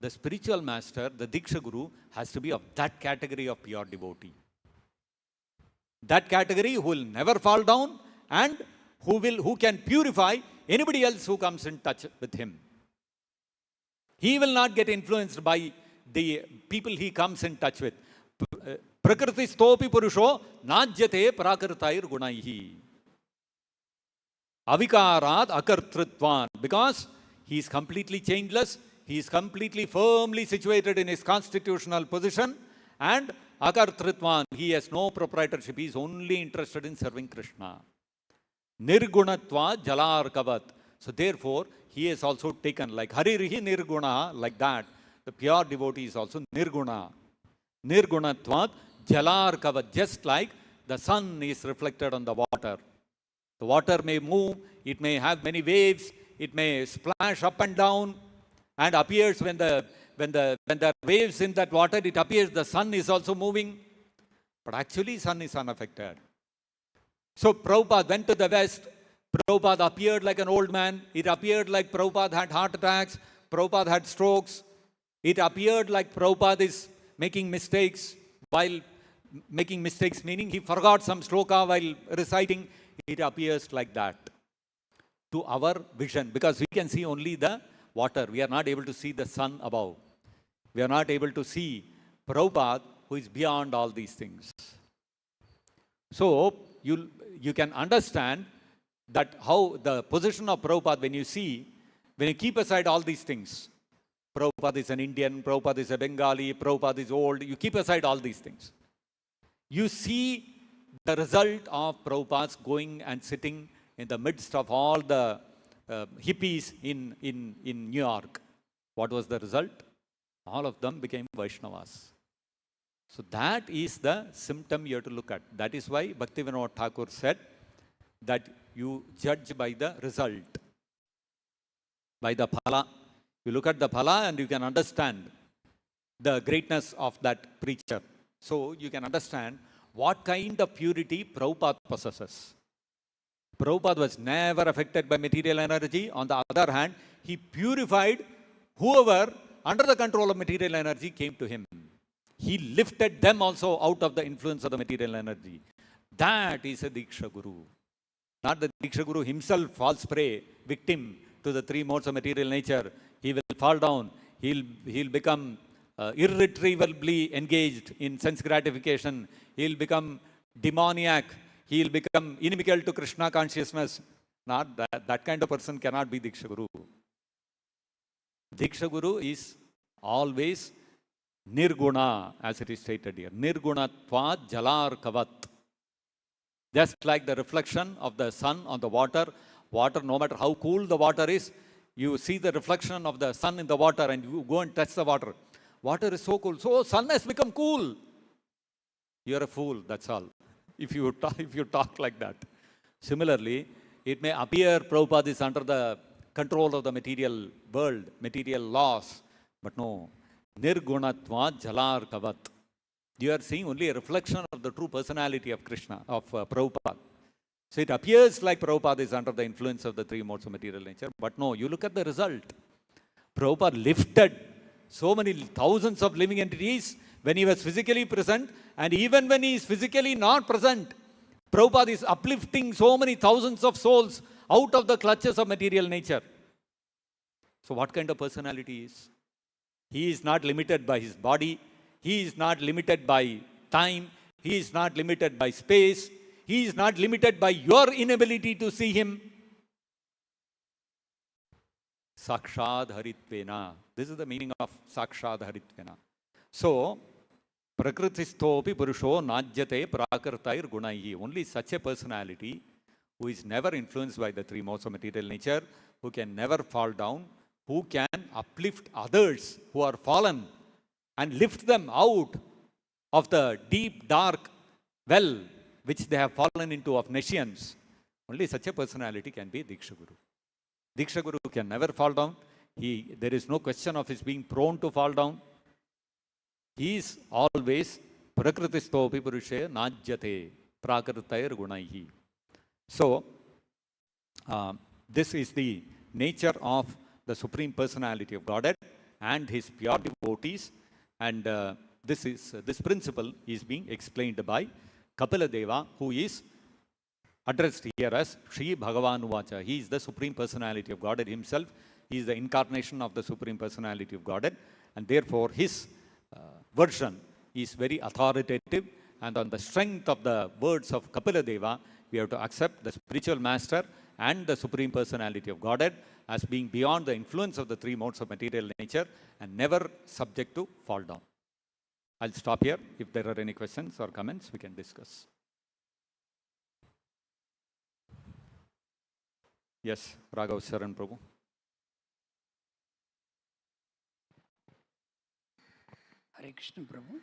The spiritual master, the Diksha Guru, has to be of that category of pure devotee. That category who will never fall down and who can purify anybody else who comes in touch with him. He will not get influenced by the people he comes in touch with. Prakriti stopi purusho najyate prakritayir gunaihi. Avikarat akartritvan. Because he is completely changeless, he is completely firmly situated in his constitutional position, and akartritvan, he has no proprietorship, he is only interested in serving Krishna. Nirgunatva jalarkavat. So therefore, he is also taken like Haririhi Nirguna, like that. The pure devotee is also Nirguna. Nirgunatvat jalarkavat, just like the sun is reflected on the water. The water may move, it may have many waves, it may splash up and down, and appears when there are waves in that water, it appears the sun is also moving. But actually, sun is unaffected. So Prabhupada went to the West. Prabhupada appeared like an old man. It appeared like Prabhupada had heart attacks. Prabhupada had strokes. It appeared like Prabhupada is making mistakes while making mistakes, meaning he forgot some shloka while reciting. It appears like that to our vision, because we can see only the water. We are not able to see the sun above. We are not able to see Prabhupada, who is beyond all these things. So you can understand that how the position of Prabhupada, when you keep aside all these things, Prabhupada is an Indian, Prabhupada is a Bengali, Prabhupada is old, you keep aside all these things. You see the result of Prabhupada's going and sitting in the midst of all the hippies in New York. What was the result? All of them became Vaishnavas. So that is the symptom you have to look at. That is why Bhaktivinoda Thakur said that you judge by the result, by the phala. You look at the phala and you can understand the greatness of that preacher. So you can understand what kind of purity Prabhupada possesses. Prabhupada was never affected by material energy. On the other hand, he purified whoever under the control of material energy came to him. He lifted them also out of the influence of the material energy. That is a Diksha Guru. Not the Diksha Guru himself falls prey, victim to the three modes of material nature. He will fall down. He'll become irretrievably engaged in sense gratification. He'll become demoniac. He'll become inimical to Krishna consciousness. Not that kind of person cannot be Diksha Guru. Diksha Guru is always Nirguna, as it is stated here. Nirgunatvat jalar kavat. Just like the reflection of the sun on the water. Water, no matter how cool the water is, you see the reflection of the sun in the water and you go and touch the water. Water is so cool. So sun has become cool. You are a fool, that's all. If you talk like that. Similarly, it may appear Prabhupada is under the control of the material world, material laws. But no. Nirgunatva jalar kavat. You are seeing only a reflection of the true personality of Krishna, of Prabhupada. So it appears like Prabhupada is under the influence of the three modes of material nature. But no, you look at the result. Prabhupada lifted so many thousands of living entities when he was physically present, and even when he is physically not present, Prabhupada is uplifting so many thousands of souls out of the clutches of material nature. So what kind of personality is? He is not limited by his body. He is not limited by time. He is not limited by space. He is not limited by your inability to see him. Sakshad Haritvena. This is the meaning of Sakshad Haritvena. So, Prakritistopi Purusho Najyate Prakritair Gunaihi. Only such a personality who is never influenced by the three modes of material nature, who can never fall down, who can uplift others who are fallen and lift them out of the deep, dark well which they have fallen into of nescience. Only such a personality can be Diksha Guru. Diksha Guru can never fall down. There is no question of his being prone to fall down. He is always Prakritistopi Purushe Najyate Prakritayar Gunaihi. So, this is the nature of the Supreme Personality of Godhead and his pure devotees. And this principle is being explained by Kapila Deva, who is addressed here as Shri Bhagavan Uvacha. He is the Supreme Personality of Godhead himself. He is the incarnation of the Supreme Personality of Godhead. And therefore, his version is very authoritative. And on the strength of the words of Kapila Deva, we have to accept the spiritual master and the Supreme Personality of Godhead as being beyond the influence of the three modes of material nature and never subject to fall down. I'll stop here. If there are any questions or comments, we can discuss. Yes, Raghav Sharan Prabhu. Hare Krishna Prabhu.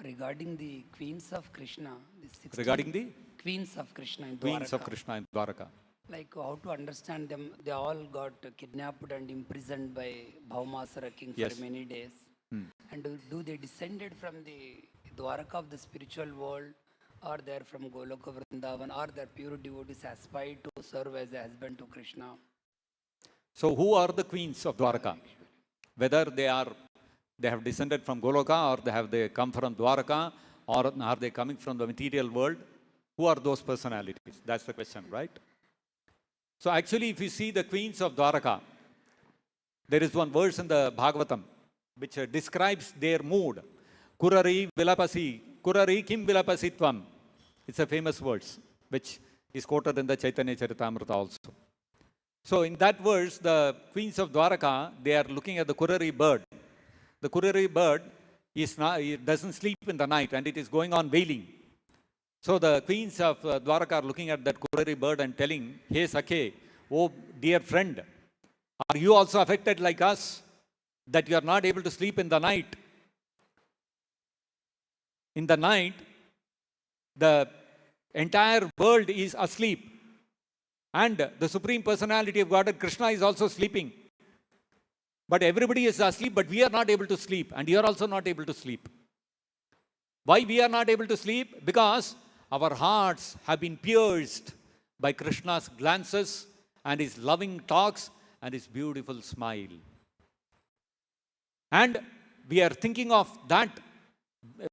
Regarding the Queens of Krishna, the 16 Regarding the Queens of Krishna in Queens of Dwaraka, Krishna in Dwaraka. like how to understand them? They all got kidnapped and imprisoned by Bhaumasara king Yes. for many days. And do they descended from the Dwaraka of the spiritual world, or they're from Goloka Vrindavan, or their pure devotees aspire to serve as a husband to Krishna? So who are the queens of Dwaraka? Whether they are they have descended from Goloka, or they come from Dwaraka, or are they coming from the material world? Who are those personalities? That's the question, right? So actually, if you see the queens of Dwaraka, there is one verse in the Bhagavatam which describes their mood. Kurari vilapasi, kurari kim vilapasitvam. It's a famous verse which is quoted in the Chaitanya Charitamrita also. So in that verse, the queens of Dwaraka, they are looking at the kurari bird. The kurari bird it doesn't sleep in the night and it is going on wailing. So the queens of Dwaraka are looking at that kurari bird and telling, hey Sakhe, oh dear friend, are you also affected like us, that you are not able to sleep in the night? In the night, the entire world is asleep. And the Supreme Personality of Godhead, Krishna, is also sleeping. But everybody is asleep, but we are not able to sleep. And you are also not able to sleep. Why we are not able to sleep? Because our hearts have been pierced by Krishna's glances and his loving talks and his beautiful smile. And we are thinking of that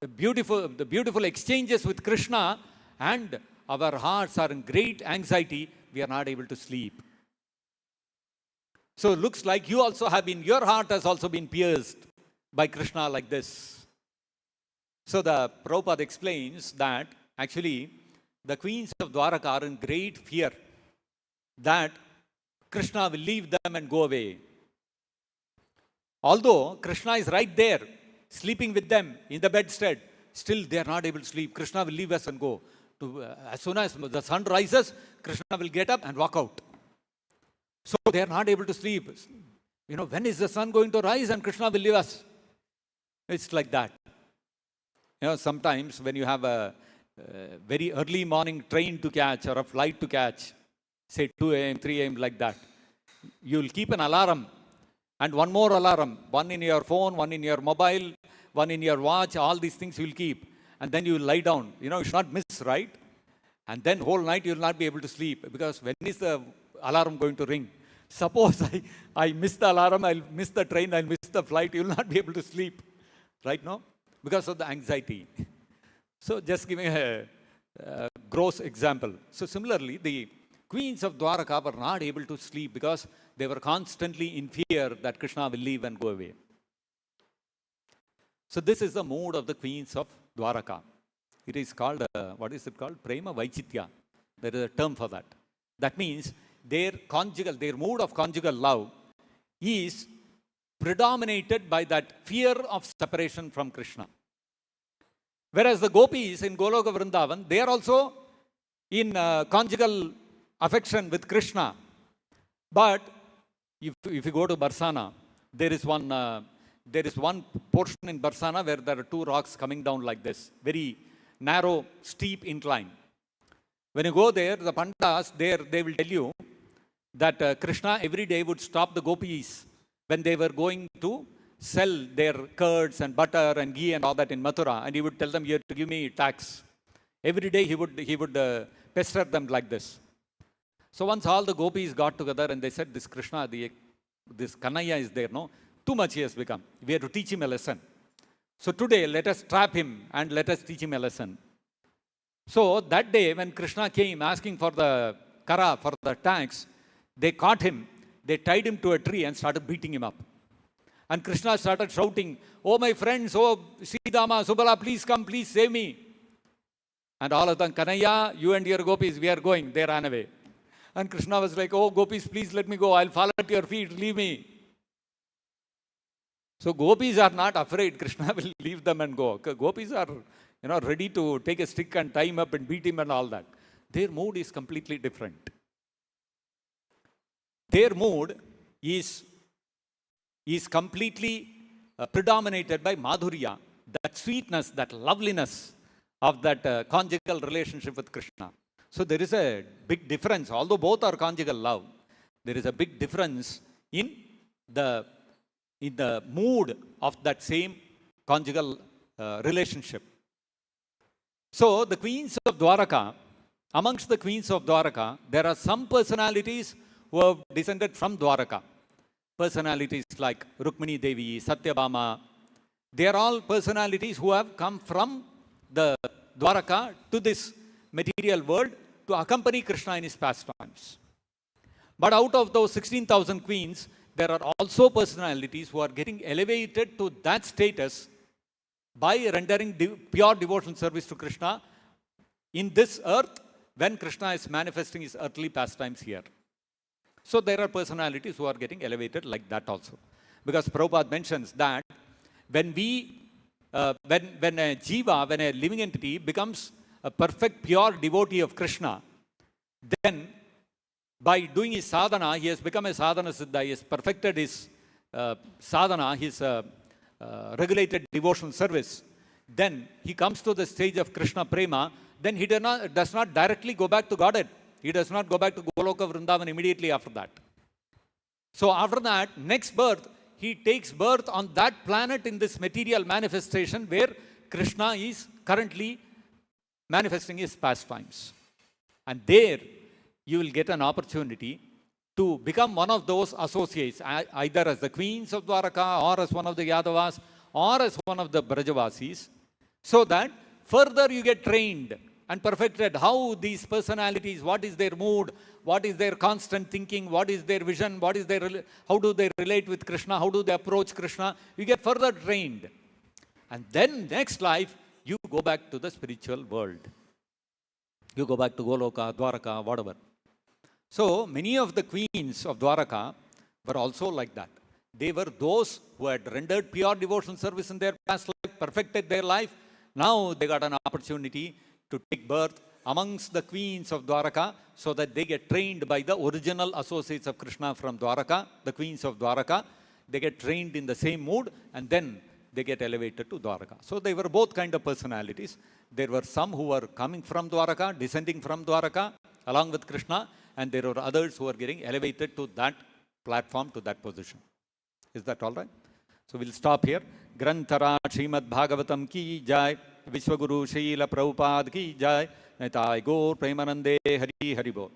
the beautiful exchanges with Krishna, and our hearts are in great anxiety. We are not able to sleep. So it looks like you also have been, your heart has also been pierced by Krishna like this. So the Prabhupada explains that actually the queens of Dwaraka are in great fear that Krishna will leave them and go away. Although Krishna is right there, sleeping with them in the bedstead, still they are not able to sleep. Krishna will leave us and go. As soon as the sun rises, Krishna will get up and walk out. So they are not able to sleep. You know, when is the sun going to rise and Krishna will leave us? It's like that. You know, sometimes when you have a very early morning train to catch or a flight to catch, say 2 a.m., 3 a.m. like that, you will keep an alarm and one more alarm, one in your phone, one in your mobile, one in your watch, all these things you will keep. And then you will lie down. You know, you should not miss, right? And then whole night you will not be able to sleep, because when is the alarm going to ring? Suppose I miss the alarm, I'll miss the train, I'll miss the flight, you will not be able to sleep. Right now? Because of the anxiety. So just giving a gross example. So similarly, the queens of Dwaraka were not able to sleep because they were constantly in fear that Krishna will leave and go away. So this is the mood of the queens of Dwaraka. It is called, what is it called? Prema Vaichitya. There is a term for that. That means their mood of conjugal love is predominated by that fear of separation from Krishna. Whereas the gopis in Goloka Vrindavan, they are also in conjugal affection with Krishna. But if you go to Barsana, there is one portion in Barsana where there are two rocks coming down like this, very narrow, steep incline. When you go there, the Pandas, they will tell you that Krishna every day would stop the gopis when they were going to sell their curds and butter and ghee and all that in Mathura, and he would tell them, you have to give me tax. Every day he would pester them like this. So once all the gopis got together and they said, this Krishna, this Kanaya is there, no? Too much he has become. We have to teach him a lesson. So today, let us trap him and let us teach him a lesson. So that day, when Krishna came asking for the kara, for the tax, they caught him, they tied him to a tree and started beating him up. And Krishna started shouting, oh my friends, oh Sridama, Subala, please come, please save me. And all of them, Kanaya, you and your gopis, we are going. They ran away. And Krishna was like, oh gopis, please let me go. I'll fall at your feet, leave me. So gopis are not afraid Krishna will leave them and go. Gopis are, ready to take a stick and tie him up and beat him and all that. Their mood is completely different. Their mood is completely predominated by Madhurya, that sweetness, that loveliness of that conjugal relationship with Krishna. So there is a big difference. Although both are conjugal love, there is a big difference in the mood of that same conjugal relationship. So the queens of Dwaraka, amongst the queens of Dwaraka, there are some personalities who have descended from Dwaraka. Personalities like Rukmini Devi, Satyabhama, They are all personalities who have come from the Dwaraka to this material world to accompany Krishna in his pastimes. But out of those 16,000 queens, there are also personalities who are getting elevated to that status by rendering pure devotional service to Krishna in this earth when Krishna is manifesting his earthly pastimes here. So there are personalities who are getting elevated like that also. Because Prabhupada mentions that when when a jiva, when a living entity becomes a perfect pure devotee of Krishna, then by doing his sadhana, he has become a sadhana siddha, he has perfected his sadhana, his regulated devotional service. Then he comes to the stage of Krishna prema, then he does not directly go back to Godhead. He does not go back to Goloka Vrindavan immediately after that. So after that, next birth, he takes birth on that planet in this material manifestation where Krishna is currently manifesting his pastimes. And there, you will get an opportunity to become one of those associates, either as the queens of Dwaraka, or as one of the Yadavas, or as one of the Brajavasis, so that further you get trained and perfected how these personalities, what is their mood, what is their constant thinking, what is their vision, what is their, how do they relate with Krishna, how do they approach Krishna. You get further trained. And then next life, you go back to the spiritual world. You go back to Goloka, Dwaraka, whatever. So many of the queens of Dwaraka were also like that. They were those who had rendered pure devotional service in their past life, perfected their life. Now they got an opportunity to take birth amongst the queens of Dwaraka so that they get trained by the original associates of Krishna from Dwaraka, the queens of Dwaraka. They get trained in the same mood and then they get elevated to Dwaraka. So they were both kind of personalities. There were some who were coming from Dwaraka, descending from Dwaraka along with Krishna, and there were others who were getting elevated to that platform, to that position. Is that all right? So we'll stop here. Granthara Srimad Bhagavatam ki jai, Vishwaguru Srila Prabhupada ki jai, Nitai Gaur Premanande Hari Hari Bol.